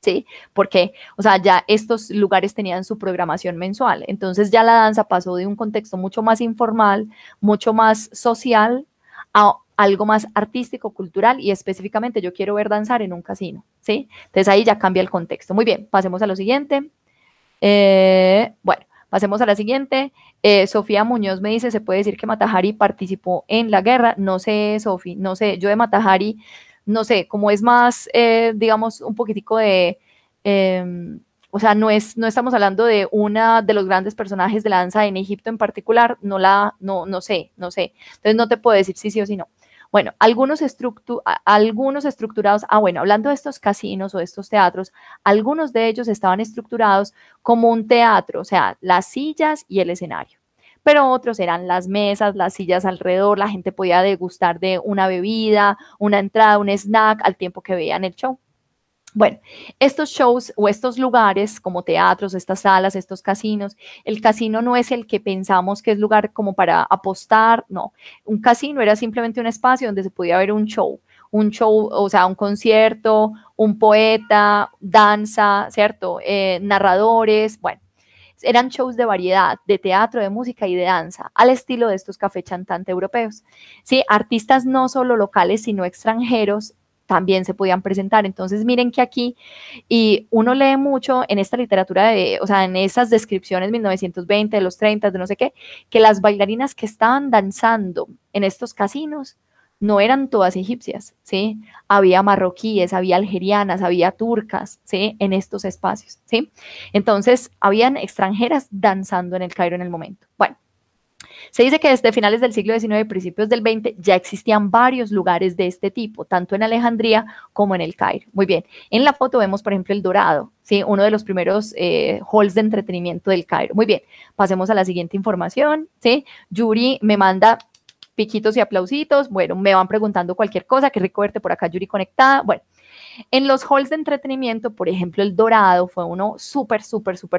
¿sí? Porque, o sea, ya estos lugares tenían su programación mensual. Entonces ya la danza pasó de un contexto mucho más informal, mucho más social, a algo más artístico, cultural y específicamente yo quiero ver danzar en un casino, ¿sí? Entonces ahí ya cambia el contexto. Muy bien, pasemos a lo siguiente. Bueno, pasemos a la siguiente. Sofía Muñoz me dice, ¿se puede decir que Mata-Hari participó en la guerra? No sé, Sofi, no sé. Yo de Mata-Hari, no sé, como es más, digamos, un poquitico de... o sea, no estamos hablando de una de los grandes personajes de la danza en Egipto en particular, no sé. Entonces no te puedo decir sí, sí o sí no. Bueno, algunos estructurados, bueno, hablando de estos casinos o de estos teatros, algunos de ellos estaban estructurados como un teatro, o sea, las sillas y el escenario. Pero otros eran las mesas, las sillas alrededor, la gente podía degustar de una bebida, una entrada, un snack al tiempo que veían el show. Bueno, estos shows o estos lugares como teatros, estas salas, estos casinos, el casino no es el que pensamos que es lugar como para apostar, no. Un casino era simplemente un espacio donde se podía ver un show, o sea, un concierto, un poeta, danza, ¿cierto? Narradores, bueno. Eran shows de variedad, de teatro, de música y de danza, al estilo de estos café chantante europeos. Sí, artistas no solo locales, sino extranjeros también se podían presentar. Entonces, miren que aquí, y uno lee mucho en esta literatura, o sea, en esas descripciones 1920, de los 30, de no sé qué, que las bailarinas que estaban danzando en estos casinos no eran todas egipcias, ¿sí? Había marroquíes, había algerianas, había turcas, ¿sí? En estos espacios, ¿sí? Entonces, habían extranjeras danzando en el Cairo en el momento. Bueno, se dice que desde finales del siglo XIX y principios del XX ya existían varios lugares de este tipo, tanto en Alejandría como en el Cairo. Muy bien, en la foto vemos, por ejemplo, el Dorado, ¿sí? Uno de los primeros halls de entretenimiento del Cairo. Muy bien, pasemos a la siguiente información, ¿sí? Yuri me manda piquitos y aplausitos. Bueno, me van preguntando cualquier cosa, qué rico verte por acá, Yuri, conectada. Bueno, en los halls de entretenimiento, por ejemplo, el Dorado fue uno súper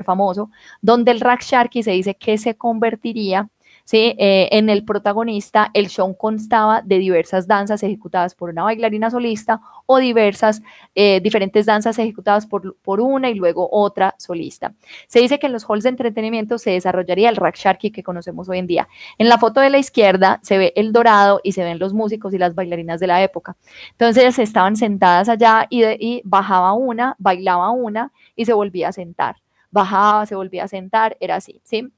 famoso, donde el Raksharki se dice que se convertiría, ¿sí? En el protagonista. El show constaba de diversas danzas ejecutadas por una bailarina solista o diferentes danzas ejecutadas por una y luego otra solista. Se dice que en los halls de entretenimiento se desarrollaría el Raksharki que conocemos hoy en día. En la foto de la izquierda se ve el Dorado y se ven los músicos y las bailarinas de la época. Entonces estaban sentadas allá y bajaba una, bailaba una y se volvía a sentar. Bajaba, se volvía a sentar, era así, ¿sí?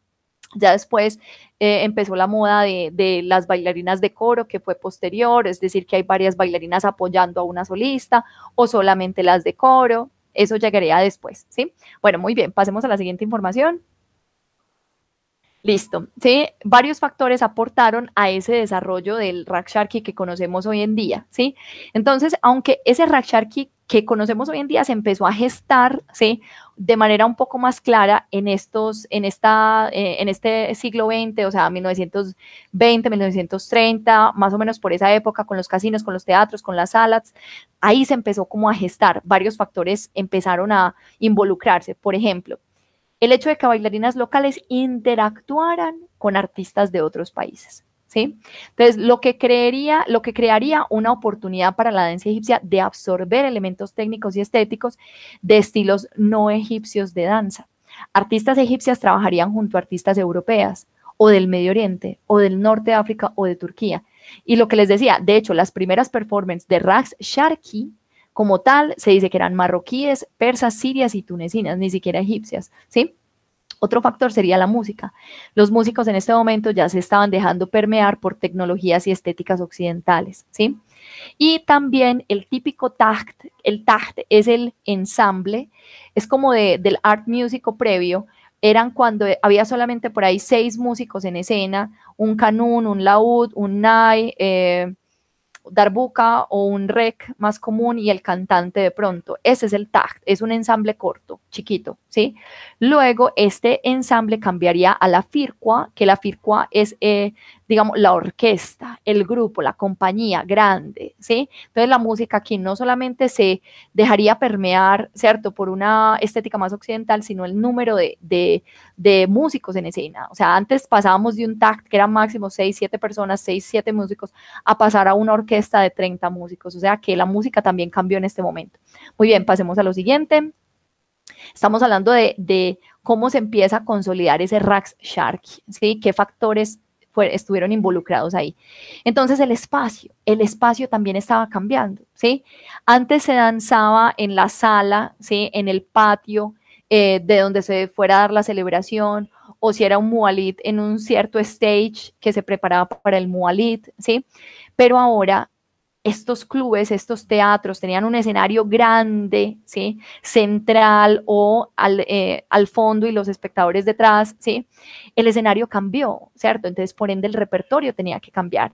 Ya después empezó la moda de las bailarinas de coro, que fue posterior, es decir, que hay varias bailarinas apoyando a una solista o solamente las de coro. Eso llegaría después, ¿sí? Bueno, muy bien, pasemos a la siguiente información. Listo, ¿sí? Varios factores aportaron a ese desarrollo del Raksharki que conocemos hoy en día, ¿sí? Entonces, aunque ese Raksharki que conocemos hoy en día se empezó a gestar, ¿sí? De manera un poco más clara en este siglo XX, o sea, 1920, 1930, más o menos por esa época, con los casinos, con los teatros, con las salas, ahí se empezó como a gestar, varios factores empezaron a involucrarse. Por ejemplo, el hecho de que bailarinas locales interactuaran con artistas de otros países, ¿sí? Entonces, lo que crearía una oportunidad para la danza egipcia de absorber elementos técnicos y estéticos de estilos no egipcios de danza. Artistas egipcias trabajarían junto a artistas europeas o del Medio Oriente o del Norte de África o de Turquía. Y lo que les decía, de hecho, las primeras performances de Raqs Sharki como tal, se dice que eran marroquíes, persas, sirias y tunecinas, ni siquiera egipcias, ¿sí? Otro factor sería la música. Los músicos en este momento ya se estaban dejando permear por tecnologías y estéticas occidentales, ¿sí? Y también el típico taht, el taht es el ensamble, es como del art músico previo, eran cuando había solamente por ahí 6 músicos en escena, un canún, un laúd, un nai, darbuka o un rec más común y el cantante de pronto. Ese es el tag, es un ensamble corto, chiquito, ¿sí? Luego este ensamble cambiaría a la firqua, que la firqua es, digamos, la orquesta, el grupo, la compañía grande, ¿sí? Entonces la música aquí no solamente se dejaría permear, ¿cierto?, por una estética más occidental, sino el número de músicos en escena. O sea, antes pasábamos de un tact que eran máximo 6, 7 personas, 6, 7 músicos, a pasar a una orquesta de 30 músicos. O sea, que la música también cambió en este momento. Muy bien, pasemos a lo siguiente. Estamos hablando de cómo se empieza a consolidar ese Rakshaki, ¿sí? ¿Qué factores estuvieron involucrados ahí? Entonces el espacio también estaba cambiando, ¿sí? Antes se danzaba en la sala, ¿sí? En el patio, de donde se fuera a dar la celebración, o si era un mualit en un cierto stage que se preparaba para el mualit, ¿sí? Pero ahora estos clubes, estos teatros tenían un escenario grande, ¿sí? Central o al fondo y los espectadores detrás, ¿sí? El escenario cambió, ¿cierto? Entonces, por ende, el repertorio tenía que cambiar.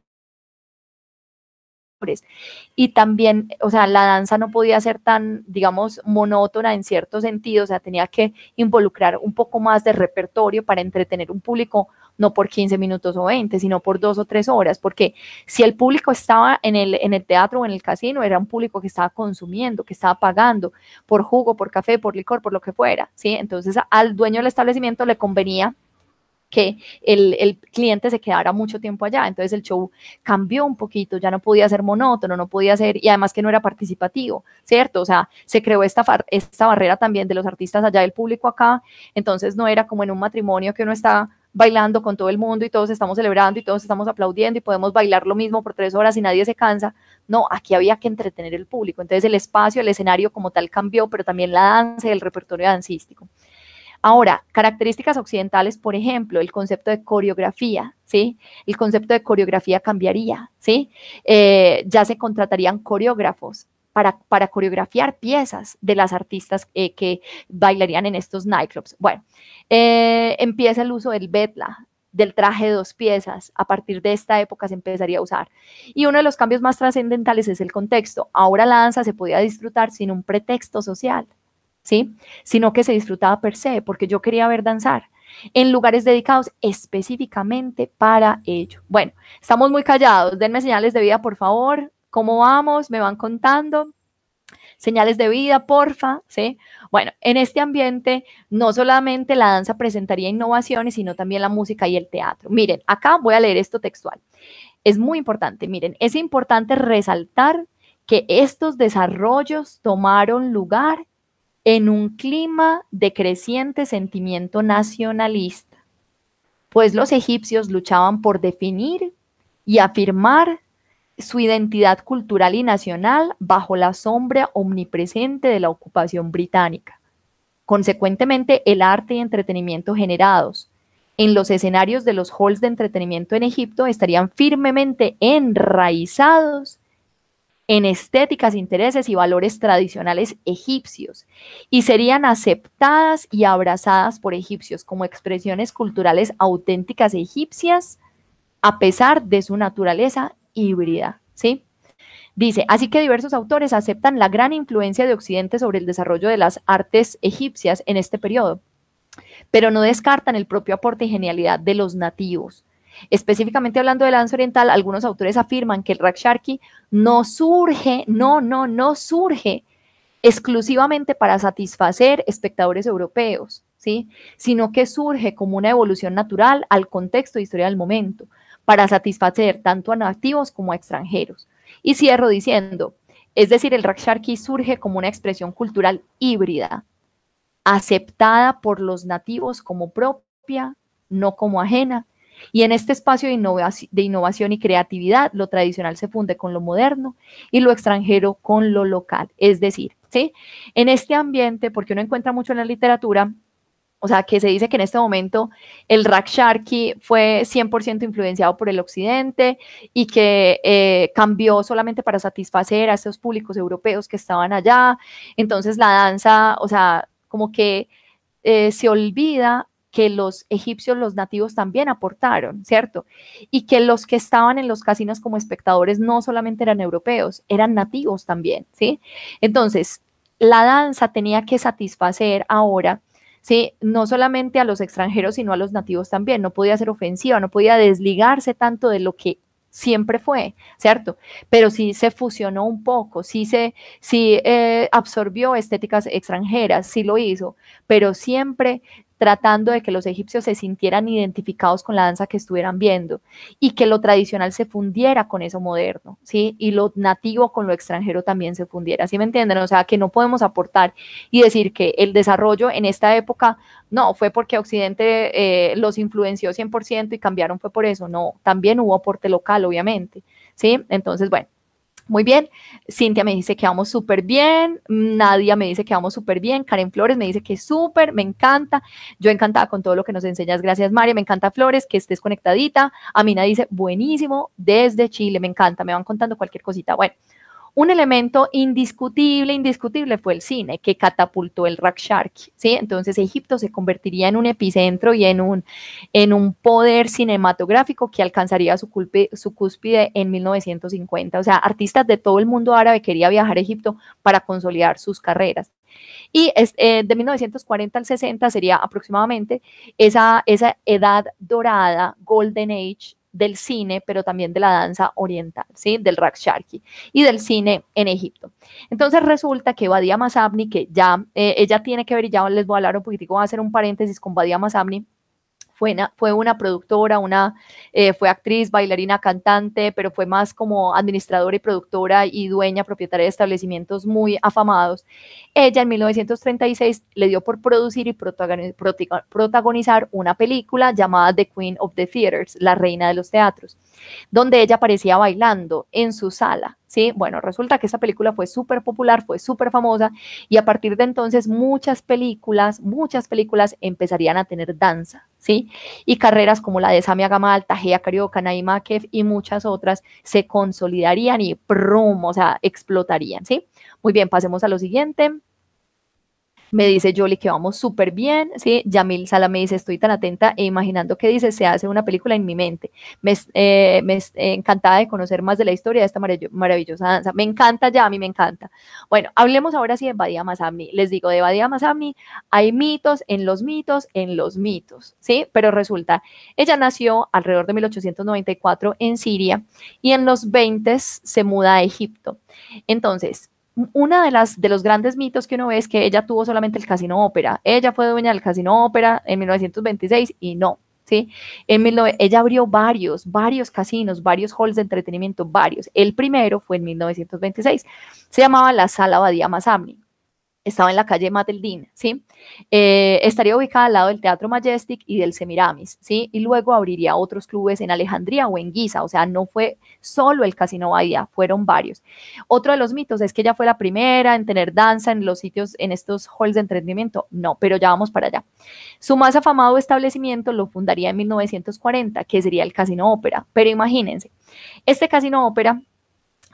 Y también, o sea, la danza no podía ser tan, digamos, monótona en cierto sentido, o sea, tenía que involucrar un poco más de repertorio para entretener un público, no por 15 minutos o 20, sino por 2 o 3 horas, porque si el público estaba en el teatro o en el casino, era un público que estaba consumiendo, que estaba pagando por jugo, por café, por licor, por lo que fuera, ¿sí? Entonces, al dueño del establecimiento le convenía que el cliente se quedara mucho tiempo allá. Entonces el show cambió un poquito, ya no podía ser monótono, no podía ser, y además que no era participativo, ¿cierto? O sea, se creó esta barrera también de los artistas allá, del público acá, entonces no era como en un matrimonio que uno está bailando con todo el mundo y todos estamos celebrando y todos estamos aplaudiendo y podemos bailar lo mismo por 3 horas y nadie se cansa. No, aquí había que entretener el público. Entonces el espacio, el escenario como tal cambió, pero también la danza y el repertorio dancístico. Ahora, características occidentales, por ejemplo, el concepto de coreografía, ¿sí? El concepto de coreografía cambiaría, ¿sí? Ya se contratarían coreógrafos para coreografiar piezas de las artistas que bailarían en estos nightclubs. Bueno, empieza el uso del bedla, del traje de 2 piezas. A partir de esta época se empezaría a usar. Y uno de los cambios más trascendentales es el contexto. Ahora la danza se podía disfrutar sin un pretexto social, ¿sí? Sino que se disfrutaba per se, porque yo quería ver danzar en lugares dedicados específicamente para ello. Bueno, estamos muy callados, denme señales de vida, por favor. ¿Cómo vamos? ¿Me van contando? Señales de vida, porfa, ¿sí? Bueno, en este ambiente no solamente la danza presentaría innovaciones, sino también la música y el teatro. Miren, acá voy a leer esto textual. Es muy importante, miren, es importante resaltar que estos desarrollos tomaron lugar en un clima de creciente sentimiento nacionalista, pues los egipcios luchaban por definir y afirmar su identidad cultural y nacional bajo la sombra omnipresente de la ocupación británica. Consecuentemente, el arte y entretenimiento generados en los escenarios de los halls de entretenimiento en Egipto estarían firmemente enraizados en estéticas, intereses y valores tradicionales egipcios y serían aceptadas y abrazadas por egipcios como expresiones culturales auténticas egipcias a pesar de su naturaleza híbrida, ¿sí? Dice, así que diversos autores aceptan la gran influencia de Occidente sobre el desarrollo de las artes egipcias en este periodo, pero no descartan el propio aporte y genialidad de los nativos. Específicamente hablando de la danza oriental, algunos autores afirman que el Rakshaki no surge exclusivamente para satisfacer espectadores europeos, ¿sí? Sino que surge como una evolución natural al contexto de historia del momento, para satisfacer tanto a nativos como a extranjeros. Y cierro diciendo, es decir, el Rakshaki surge como una expresión cultural híbrida, aceptada por los nativos como propia, no como ajena, y en este espacio de innovación y creatividad, lo tradicional se funde con lo moderno y lo extranjero con lo local. Es decir, ¿sí? En este ambiente, porque uno encuentra mucho en la literatura, o sea, que se dice que en este momento el Rakshaki fue 100% influenciado por el occidente y que cambió solamente para satisfacer a estos públicos europeos que estaban allá. Entonces la danza, o sea, como que se olvida que los egipcios, los nativos también aportaron, ¿cierto? Y que los que estaban en los casinos como espectadores no solamente eran europeos, eran nativos también, ¿sí? Entonces, la danza tenía que satisfacer ahora, ¿sí? No solamente a los extranjeros, sino a los nativos también. No podía ser ofensiva, no podía desligarse tanto de lo que siempre fue, ¿cierto? Pero sí se fusionó un poco, sí absorbió estéticas extranjeras, sí lo hizo, pero siempre tratando de que los egipcios se sintieran identificados con la danza que estuvieran viendo y que lo tradicional se fundiera con eso moderno, ¿sí? Y lo nativo con lo extranjero también se fundiera, ¿sí me entienden? O sea, que no podemos aportar y decir que el desarrollo en esta época no fue porque Occidente los influenció 100% y cambiaron, fue por eso, no, también hubo aporte local, obviamente, ¿sí? Entonces, bueno. Muy bien, Cintia me dice que vamos súper bien, Nadia me dice que vamos súper bien, Karen Flores me dice que súper, me encanta, yo encantada con todo lo que nos enseñas, gracias María, me encanta Flores, que estés conectadita, Amina dice buenísimo, desde Chile, me encanta, me van contando cualquier cosita, bueno. Un elemento indiscutible fue el cine, que catapultó el Raksharki, ¿sí? Entonces Egipto se convertiría en un epicentro y en un poder cinematográfico que alcanzaría su cúspide en 1950. O sea, artistas de todo el mundo árabe querían viajar a Egipto para consolidar sus carreras. Y de 1940 al 60 sería aproximadamente esa edad dorada, Golden Age, del cine, pero también de la danza oriental, ¿sí? Del Raksharki y del cine en Egipto. Entonces resulta que Badia Masabni, que ya ella tiene que ver, y ya les voy a hablar un poquitico, voy a hacer un paréntesis con Badia Masabni, fue una productora, fue actriz, bailarina, cantante, pero fue más como administradora y productora y dueña, propietaria de establecimientos muy afamados. Ella en 1936 le dio por producir y protagonizar una película llamada The Queen of the Theaters, la reina de los teatros, donde ella aparecía bailando en su sala, ¿sí? Bueno, resulta que esta película fue súper popular, fue súper famosa, y a partir de entonces muchas películas empezarían a tener danza, ¿sí? Y carreras como la de Samia Gamal, Tahia Carioca, Naima Kef y muchas otras se consolidarían y ¡prum! O sea, explotarían, ¿sí? Muy bien, pasemos a lo siguiente. Me dice Yoli que vamos súper bien, ¿sí? Yamil Sala me dice, estoy tan atenta e imaginando qué dice, se hace una película en mi mente. Encantada de conocer más de la historia de esta maravillosa danza. Me encanta, Yami, me encanta. Bueno, hablemos ahora sí de Badia Masabni. Les digo, de Badia Masabni hay mitos en los mitos, ¿sí? Pero resulta, ella nació alrededor de 1894 en Siria y en los 20 se muda a Egipto. Entonces, una de los grandes mitos que uno ve es que ella tuvo solamente el Casino Ópera. Ella fue dueña del Casino Ópera en 1926 y no, ¿sí? Ella abrió varios casinos, varios halls de entretenimiento, varios. El primero fue en 1926. Se llamaba la Sala Badia Masabni. Estaba en la calle Mateldín, ¿sí? Estaría ubicada al lado del Teatro Majestic y del Semiramis, ¿sí? Y luego abriría otros clubes en Alejandría o en Giza, o sea, no fue solo el Casino Bahía, fueron varios. Otro de los mitos es que ella fue la primera en tener danza en los sitios, en estos halls de entretenimiento, no, pero ya vamos para allá. Su más afamado establecimiento lo fundaría en 1940, que sería el Casino Ópera, pero imagínense, este Casino Ópera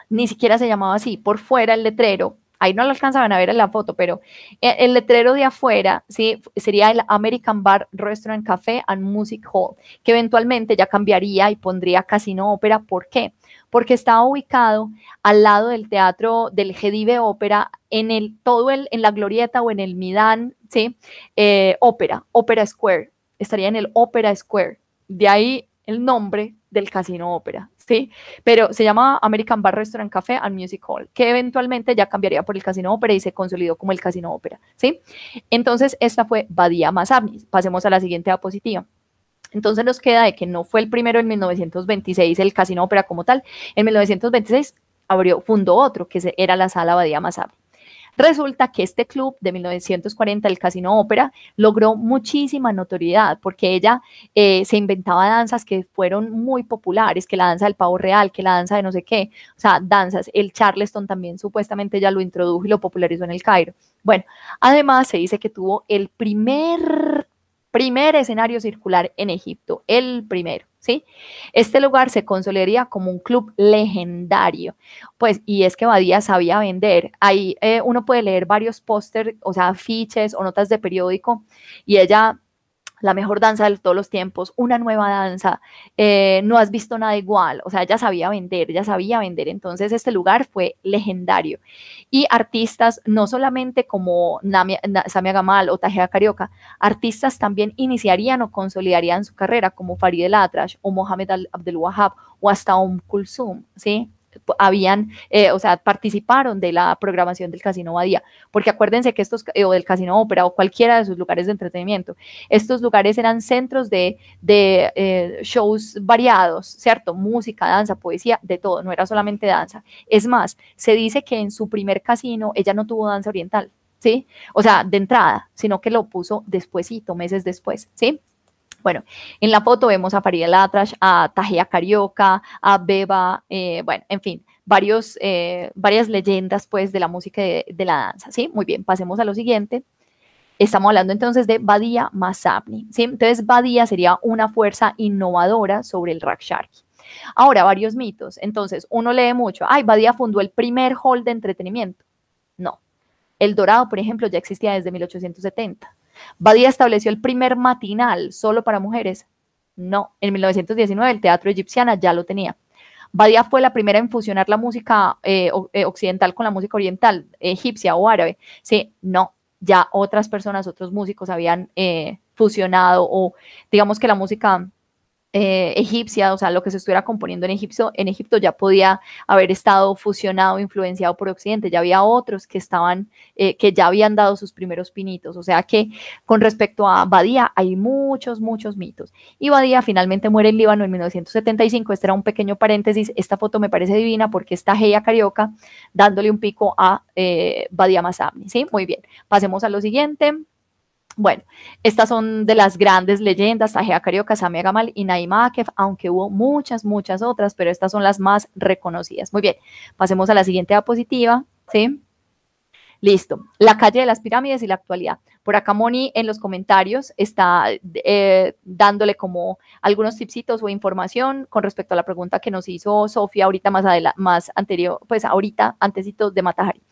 ni siquiera se llamaba así, por fuera el letrero, ahí no lo alcanzaban a ver en la foto, pero el letrero de afuera, ¿sí? Sería el American Bar, Restaurant, Café and Music Hall, que eventualmente ya cambiaría y pondría Casino Ópera. ¿Por qué? Porque estaba ubicado al lado del teatro del Gedive Ópera, en la glorieta o en el Midán, ¿sí? Ópera Square, estaría en el Opera Square, de ahí el nombre del Casino Ópera, ¿sí? Pero se llama American Bar, Restaurant, Café and Music Hall, que eventualmente ya cambiaría por el Casino Ópera y se consolidó como el Casino Ópera, ¿sí? Entonces, esta fue Badia Masabni. Pasemos a la siguiente diapositiva. Entonces nos queda de que no fue el primero en 1926 el Casino Ópera como tal. En 1926 fundó otro, que era la Sala Badia Masabni. Resulta que este club de 1940, el Casino Ópera, logró muchísima notoriedad porque ella se inventaba danzas que fueron muy populares, que la danza del pavo real, que la danza de no sé qué, o sea, danzas. El Charleston también supuestamente ya lo introdujo y lo popularizó en el Cairo. Bueno, además se dice que tuvo el primer escenario circular en Egipto, el primero, ¿sí? Este lugar se consolidaría como un club legendario, pues, y es que Badia sabía vender. Ahí uno puede leer varios pósters, o sea, afiches o notas de periódico, y ella la mejor danza de todos los tiempos, una nueva danza, no has visto nada igual, o sea, ella sabía vender, entonces este lugar fue legendario. Y artistas, no solamente como Samia Gamal o Tahea Carioca, artistas también iniciarían o consolidarían su carrera, como Farid El Atrash o Mohamed Abdel Wahab o hasta Kulthum, ¿sí? Habían, o sea, participaron de la programación del Casino Badía, porque acuérdense que estos, o del Casino Ópera o cualquiera de sus lugares de entretenimiento, estos lugares eran centros de shows variados, ¿cierto? Música, danza, poesía, de todo, no era solamente danza. Es más, se dice que en su primer casino ella no tuvo danza oriental, ¿sí? O sea, de entrada, sino que lo puso despuesito, meses después, ¿sí? Bueno, en la foto vemos a Farid El Atrash, a Tahea Carioca, a Beba, bueno, en fin, varias leyendas pues de la música de la danza, ¿sí? Muy bien, pasemos a lo siguiente. Estamos hablando entonces de Badia Masabni, ¿sí? Entonces Badia sería una fuerza innovadora sobre el Rakshari. Ahora, varios mitos. Entonces, uno lee mucho, ay, Badia fundó el primer hall de entretenimiento. No, El Dorado, por ejemplo, ya existía desde 1870. Badia estableció el primer matinal solo para mujeres. No, en 1919 el Teatro Egipciana ya lo tenía. Badia fue la primera en fusionar la música occidental con la música oriental, egipcia o árabe. Sí, no, ya otras personas, otros músicos habían fusionado, o digamos que la música egipcia, o sea, lo que se estuviera componiendo en Egipto ya podía haber estado fusionado, influenciado por Occidente, ya había otros que estaban, que ya habían dado sus primeros pinitos, o sea que con respecto a Badia hay muchos mitos, y Badia finalmente muere en Líbano en 1975, este era un pequeño paréntesis, esta foto me parece divina porque está Tahea Carioca dándole un pico a Badia Masabni, ¿sí? Muy bien, pasemos a lo siguiente. Bueno, estas son de las grandes leyendas, Tahea Carioca, Samia Gamal y Naima Akef, aunque hubo muchas otras, pero estas son las más reconocidas. Muy bien, pasemos a la siguiente diapositiva, ¿sí? Listo, la calle de las pirámides y la actualidad. Por acá Moni en los comentarios está dándole como algunos tipsitos o información con respecto a la pregunta que nos hizo Sofía ahorita más anterior, pues ahorita, antesito de Matajari.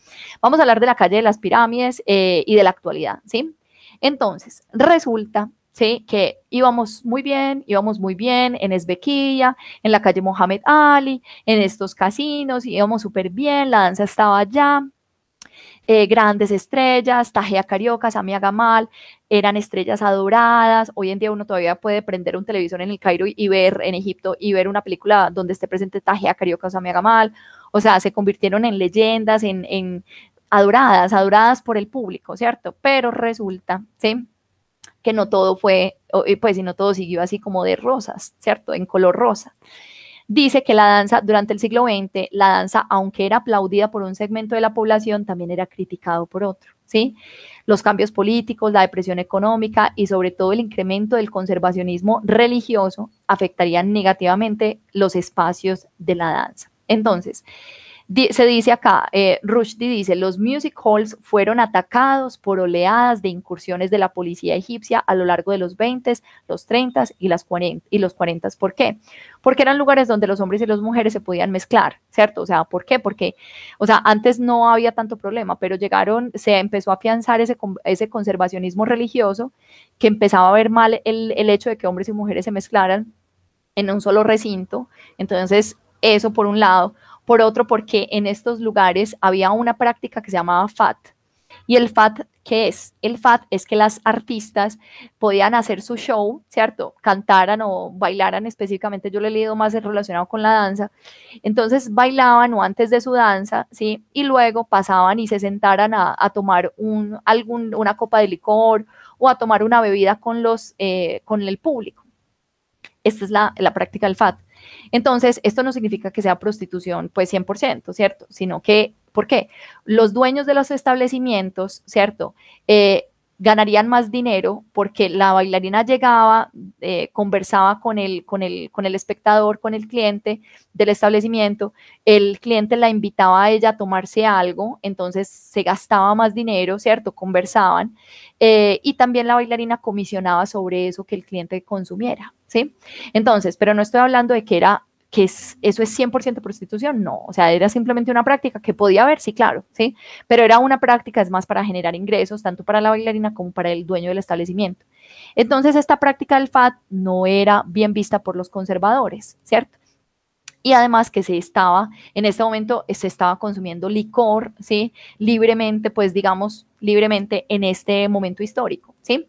Vamos a hablar de la calle de las pirámides y de la actualidad, ¿sí? Entonces, resulta, ¿sí?, que íbamos muy bien en Ezbequilla, en la calle Mohamed Ali, en estos casinos, íbamos súper bien, la danza estaba allá, grandes estrellas, Tahea Carioca, Samia Gamal, eran estrellas adoradas. Hoy en día uno todavía puede prender un televisor en el Cairo y ver en Egipto y ver una película donde esté presente Tahea Carioca o Samia Gamal. O sea, se convirtieron en leyendas, en adoradas por el público, ¿cierto? Pero resulta, ¿sí?, que no todo fue, pues, y no todo siguió así como de rosas, ¿cierto?, en color rosa. Dice que la danza, durante el siglo XX, la danza, aunque era aplaudida por un segmento de la población, también era criticado por otro, ¿sí? Los cambios políticos, la depresión económica y sobre todo el incremento del conservacionismo religioso afectarían negativamente los espacios de la danza. Entonces, se dice acá, Rushdie dice, los music halls fueron atacados por oleadas de incursiones de la policía egipcia a lo largo de los 20, los 30 y los 40. ¿Por qué? Porque eran lugares donde los hombres y las mujeres se podían mezclar, ¿cierto? O sea, ¿por qué? Porque, o sea, antes no había tanto problema, pero se empezó a afianzar ese conservacionismo religioso, que empezaba a ver mal el hecho de que hombres y mujeres se mezclaran en un solo recinto. Entonces, eso por un lado. Por otro, porque en estos lugares había una práctica que se llamaba FAT. ¿Y el FAT qué es? El FAT es que las artistas podían hacer su show, ¿cierto? Cantaran o bailaran específicamente, yo lo he leído más relacionado con la danza. Entonces bailaban o antes de su danza, ¿sí? Y luego pasaban y se sentaran a tomar una copa de licor o a tomar una bebida con el público. Esta es la práctica del FAT. Entonces, esto no significa que sea prostitución, pues 100%, ¿cierto? Sino que, ¿por qué? Los dueños de los establecimientos, ¿cierto?, ganarían más dinero porque la bailarina llegaba, conversaba con el espectador, con el cliente del establecimiento, el cliente la invitaba a ella a tomarse algo, entonces se gastaba más dinero, ¿cierto?, conversaban, y también la bailarina comisionaba sobre eso que el cliente consumiera, ¿sí? Entonces, pero no estoy hablando de que era que eso es 100% prostitución, no, o sea, era simplemente una práctica que podía haber, sí, claro, sí, pero era una práctica, es más, para generar ingresos, tanto para la bailarina como para el dueño del establecimiento. Entonces, esta práctica del FAT no era bien vista por los conservadores, ¿cierto? Y además que en este momento se estaba consumiendo licor, ¿sí? Libremente, pues digamos, libremente en este momento histórico, ¿sí?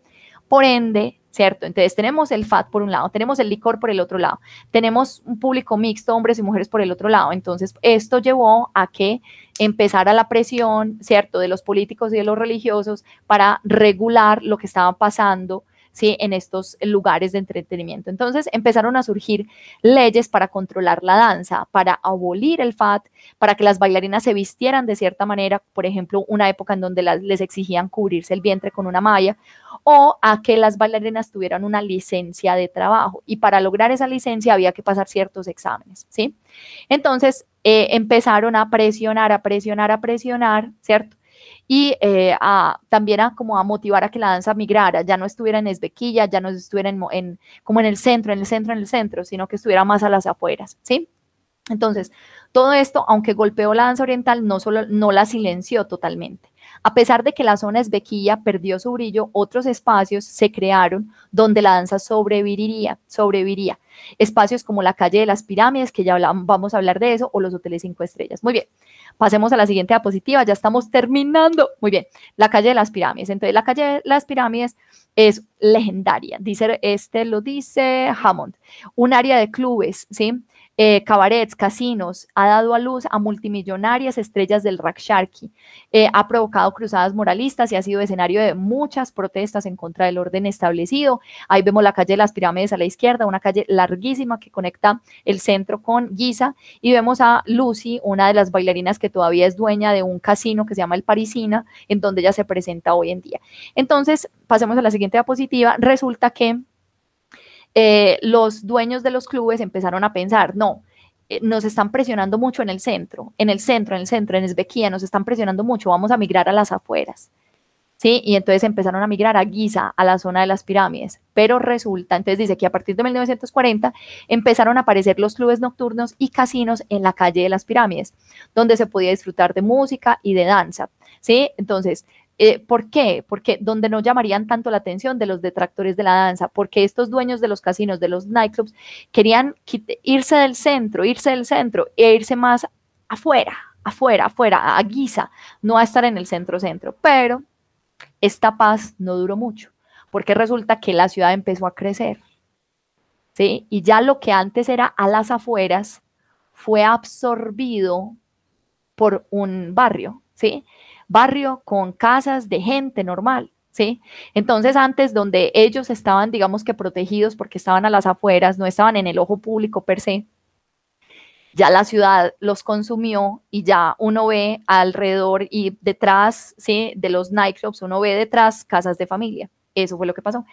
Por ende, ¿cierto? Entonces tenemos el FAT por un lado, tenemos el licor por el otro lado, tenemos un público mixto, hombres y mujeres por el otro lado. Entonces, esto llevó a que empezara la presión, ¿cierto?, de los políticos y de los religiosos para regular lo que estaba pasando, ¿sí?, en estos lugares de entretenimiento. Entonces empezaron a surgir leyes para controlar la danza, para abolir el FAT, para que las bailarinas se vistieran de cierta manera, por ejemplo, una época en donde les exigían cubrirse el vientre con una malla, o a que las bailarinas tuvieran una licencia de trabajo, y para lograr esa licencia había que pasar ciertos exámenes, ¿sí? Entonces empezaron a presionar, ¿cierto? Y también como a motivar a que la danza migrara, ya no estuviera en Ezbequilla, ya no estuviera como en el centro, sino que estuviera más a las afueras, ¿sí? Entonces, todo esto, aunque golpeó la danza oriental, no la silenció totalmente. A pesar de que la zona Ezbequilla perdió su brillo, otros espacios se crearon donde la danza sobreviviría. Espacios como la calle de las Pirámides, que ya vamos a hablar de eso, o los hoteles 5 estrellas. Muy bien, pasemos a la siguiente diapositiva, ya estamos terminando. Muy bien, la calle de las Pirámides. Entonces, la calle de las Pirámides es legendaria, lo dice Hammond, un área de clubes, ¿sí? Cabarets, casinos, ha dado a luz a multimillonarias estrellas del Raksharki, ha provocado cruzadas moralistas y ha sido escenario de muchas protestas en contra del orden establecido. Ahí vemos la calle de las Pirámides a la izquierda, una calle larguísima que conecta el centro con Giza, y vemos a Lucy, una de las bailarinas que todavía es dueña de un casino que se llama el Parisina, en donde ella se presenta hoy en día. Entonces, pasemos a la siguiente diapositiva. Resulta que los dueños de los clubes empezaron a pensar, no, nos están presionando mucho en el centro, en Ezbequilla, nos están presionando mucho, vamos a migrar a las afueras, ¿sí? Y entonces empezaron a migrar a Giza, a la zona de las pirámides, pero resulta, entonces dice que a partir de 1940 empezaron a aparecer los clubes nocturnos y casinos en la calle de las pirámides, donde se podía disfrutar de música y de danza, ¿sí? Entonces, ¿por qué? Porque donde no llamarían tanto la atención de los detractores de la danza, porque estos dueños de los casinos, de los nightclubs, querían irse del centro e irse más afuera, a Giza, no a estar en el centro, pero esta paz no duró mucho, porque resulta que la ciudad empezó a crecer, ¿sí? Y ya lo que antes era a las afueras fue absorbido por un barrio, ¿sí? Barrio con casas de gente normal, ¿sí? Entonces antes, donde ellos estaban, digamos que protegidos porque estaban a las afueras, no estaban en el ojo público per se, ya la ciudad los consumió y ya uno ve alrededor y detrás, ¿sí?, de los nightclubs, uno ve detrás casas de familia. Eso fue lo que pasó.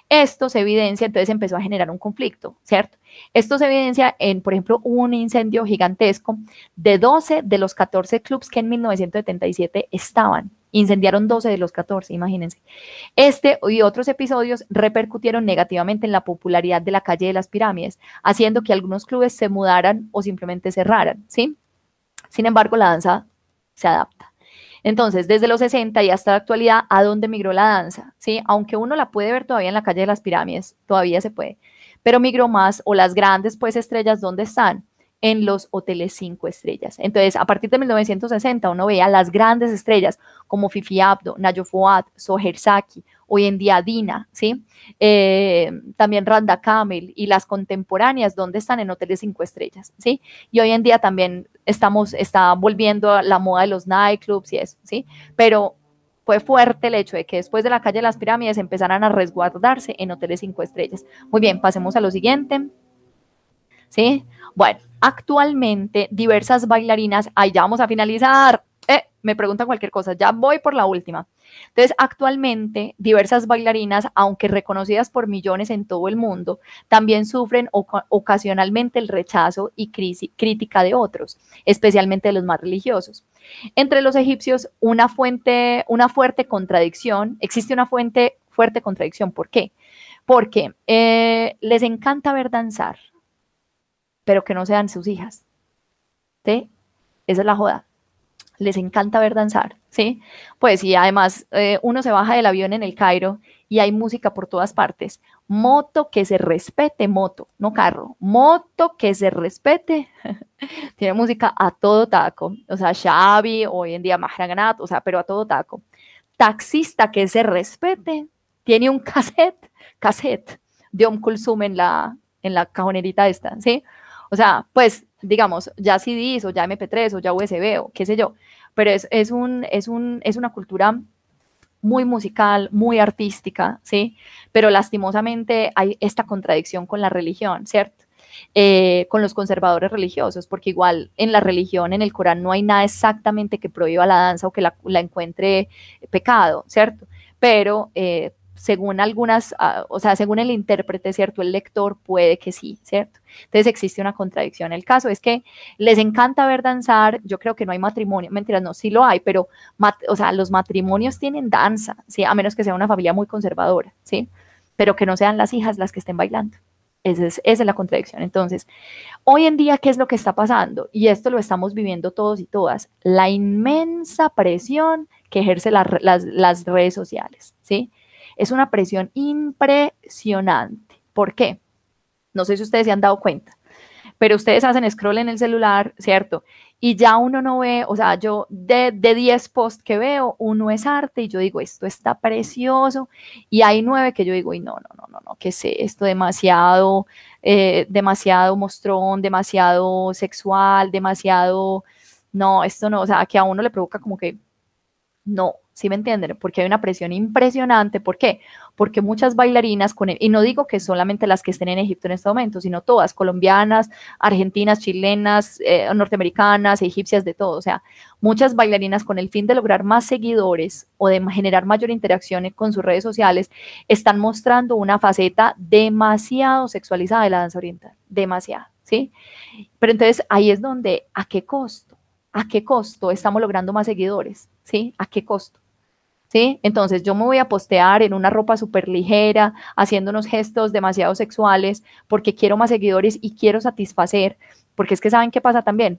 Esto se evidencia, entonces empezó a generar un conflicto, ¿cierto? Esto se evidencia en, por ejemplo, un incendio gigantesco de 12 de los 14 clubs que en 1977 estaban. Incendiaron 12 de los 14, imagínense. Este y otros episodios repercutieron negativamente en la popularidad de la calle de las Pirámides, haciendo que algunos clubes se mudaran o simplemente cerraran, ¿sí? Sin embargo, la danza se adapta. Entonces, desde los 60 y hasta la actualidad, ¿a dónde migró la danza? ¿Sí? Aunque uno la puede ver todavía en la calle de las Pirámides, todavía se puede, pero migró más, o las grandes pues estrellas, ¿dónde están? En los hoteles 5 estrellas. Entonces, a partir de 1960, uno veía las grandes estrellas como Fifi Abdo, Nayo Fouad, Soher Saki, hoy en día Dina, ¿sí? También Randa Kamel, y las contemporáneas, ¿dónde están? En hoteles 5 estrellas, ¿sí? Y hoy en día también está volviendo a la moda de los nightclubs y eso, ¿sí? Pero fue fuerte el hecho de que después de la calle de las Pirámides empezaran a resguardarse en hoteles 5 estrellas. Muy bien, pasemos a lo siguiente, ¿sí? Bueno, actualmente diversas bailarinas, ahí ya vamos a finalizar, me preguntan cualquier cosa, ya voy por la última. Entonces, actualmente, diversas bailarinas, aunque reconocidas por millones en todo el mundo, también sufren ocasionalmente el rechazo y crítica de otros, especialmente de los más religiosos. Entre los egipcios, existe una fuerte contradicción. ¿Por qué? Porque les encanta ver danzar, pero que no sean sus hijas, ¿sí? Esa es la joda. Les encanta ver danzar, ¿sí? Pues y además uno se baja del avión en el Cairo y hay música por todas partes. Moto que se respete, moto, no carro. Moto que se respete. Tiene música a todo taco. O sea, Xavi, hoy en día Mahraganat, o sea, pero a todo taco. Taxista que se respete. Tiene un cassette de Kulthum en la cajonerita esta, ¿sí? O sea, pues, digamos, ya CDs o ya MP3 o ya USB o qué sé yo, pero es una cultura muy musical, muy artística, ¿sí? Pero lastimosamente hay esta contradicción con la religión, ¿cierto? Con los conservadores religiosos, porque igual en la religión, en el Corán, no hay nada exactamente que prohíba la danza o que la encuentre pecado, ¿cierto? Pero según algunas, o sea, según el intérprete, ¿cierto? El lector puede que sí, ¿cierto? Entonces existe una contradicción. El caso es que les encanta ver danzar, yo creo que no hay matrimonio, mentiras, no, sí lo hay, pero, o sea, los matrimonios tienen danza, ¿sí? A menos que sea una familia muy conservadora, ¿sí? Pero que no sean las hijas las que estén bailando. Esa es la contradicción. Entonces, hoy en día, ¿qué es lo que está pasando? Y esto lo estamos viviendo todos y todas, la inmensa presión que ejerce las redes sociales, ¿sí? Es una presión impresionante. ¿Por qué? No sé si ustedes se han dado cuenta, pero ustedes hacen scroll en el celular, ¿cierto? Y ya uno no ve, o sea, yo de 10 posts que veo, uno es arte y yo digo, esto está precioso, y hay 9 que yo digo, y no, ¿qué es esto? Demasiado, demasiado mostrón, demasiado sexual, demasiado, no, esto no, o sea, que a uno le provoca como que no, ¿sí me entienden? Porque hay una presión impresionante. ¿Por qué? Porque muchas bailarinas, y no digo que solamente las que estén en Egipto en este momento, sino todas, colombianas, argentinas, chilenas, norteamericanas, egipcias, de todo. O sea, muchas bailarinas con el fin de lograr más seguidores o de generar mayor interacción con sus redes sociales, están mostrando una faceta demasiado sexualizada de la danza oriental. Demasiado, ¿sí? Pero entonces ahí es donde, ¿a qué costo? ¿A qué costo estamos logrando más seguidores? ¿Sí? ¿A qué costo? ¿Sí? Entonces yo me voy a postear en una ropa súper ligera, haciendo unos gestos demasiado sexuales, porque quiero más seguidores y quiero satisfacer, porque es que ¿saben qué pasa también?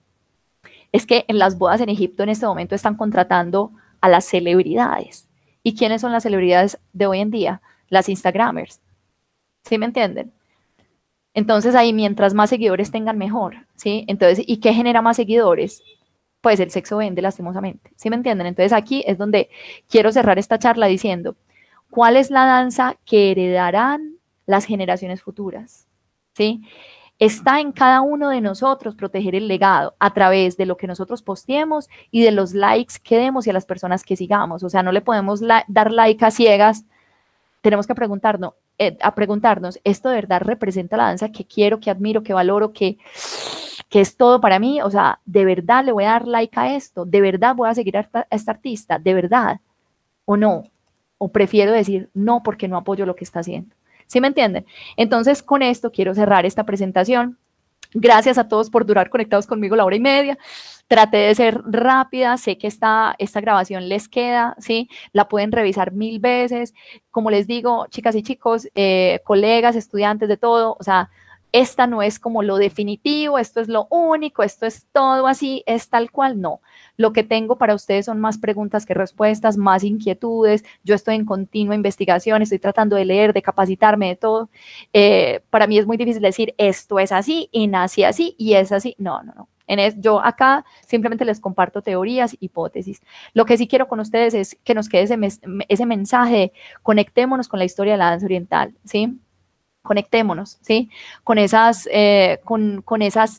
Es que en las bodas en Egipto en este momento están contratando a las celebridades. ¿Y quiénes son las celebridades de hoy en día? Las Instagramers. ¿Sí me entienden? Entonces ahí mientras más seguidores tengan mejor, ¿sí? Entonces, ¿y qué genera más seguidores? Pues el sexo vende lastimosamente, ¿sí me entienden? Entonces aquí es donde quiero cerrar esta charla diciendo, ¿cuál es la danza que heredarán las generaciones futuras? ¿Sí? Está en cada uno de nosotros proteger el legado a través de lo que nosotros posteemos y de los likes que demos y a las personas que sigamos. O sea, no le podemos dar like a ciegas, tenemos que preguntarnos, ¿esto de verdad representa la danza que quiero, que admiro, que valoro, que es todo para mí? O sea, ¿de verdad le voy a dar like a esto? ¿De verdad voy a seguir a esta artista? ¿De verdad? ¿O no? ¿O prefiero decir no porque no apoyo lo que está haciendo? ¿Sí me entienden? Entonces, con esto quiero cerrar esta presentación. Gracias a todos por durar conectados conmigo la hora y media. Traté de ser rápida, sé que esta grabación les queda, ¿sí? La pueden revisar 1000 veces. Como les digo, chicas y chicos, colegas, estudiantes de todo, o sea, esta no es como lo definitivo, esto es lo único, esto es todo así, es tal cual, no. Lo que tengo para ustedes son más preguntas que respuestas, más inquietudes. Yo estoy en continua investigación, estoy tratando de leer, de capacitarme, de todo. Para mí es muy difícil decir esto es así y nací así y es así. No. Yo acá simplemente les comparto teorías, hipótesis. Lo que sí quiero con ustedes es que nos quede ese mensaje, conectémonos con la historia de la danza oriental, ¿sí? Conectémonos, ¿sí? Con esas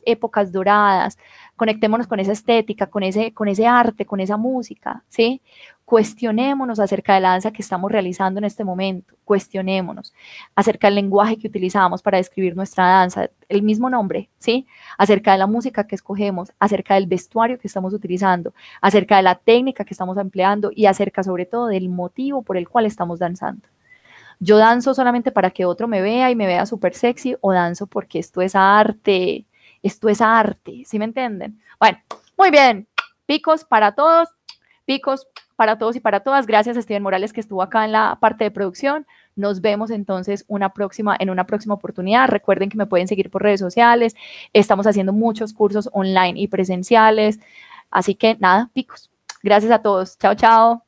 épocas doradas, conectémonos con esa estética, con ese arte, con esa música, ¿sí? Cuestionémonos acerca de la danza que estamos realizando en este momento, cuestionémonos acerca del lenguaje que utilizamos para describir nuestra danza, el mismo nombre, ¿sí? Acerca de la música que escogemos, acerca del vestuario que estamos utilizando, acerca de la técnica que estamos empleando y acerca sobre todo del motivo por el cual estamos danzando. Yo danzo solamente para que otro me vea y me vea súper sexy, o danzo porque esto es arte, ¿sí me entienden? Bueno, muy bien, picos para todos y para todas. Gracias a Steven Morales que estuvo acá en la parte de producción. Nos vemos entonces en una próxima oportunidad. Recuerden que me pueden seguir por redes sociales. Estamos haciendo muchos cursos online y presenciales. Así que nada, picos. Gracias a todos. Chao, chao.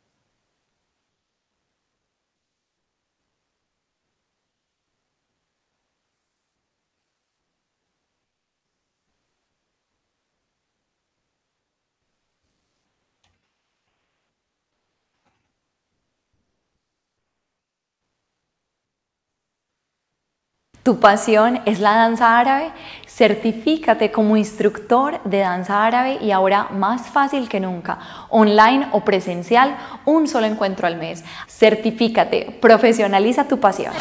¿Tu pasión es la danza árabe? Certifícate como instructor de danza árabe y ahora más fácil que nunca, online o presencial, un solo encuentro al mes. Certifícate, profesionaliza tu pasión.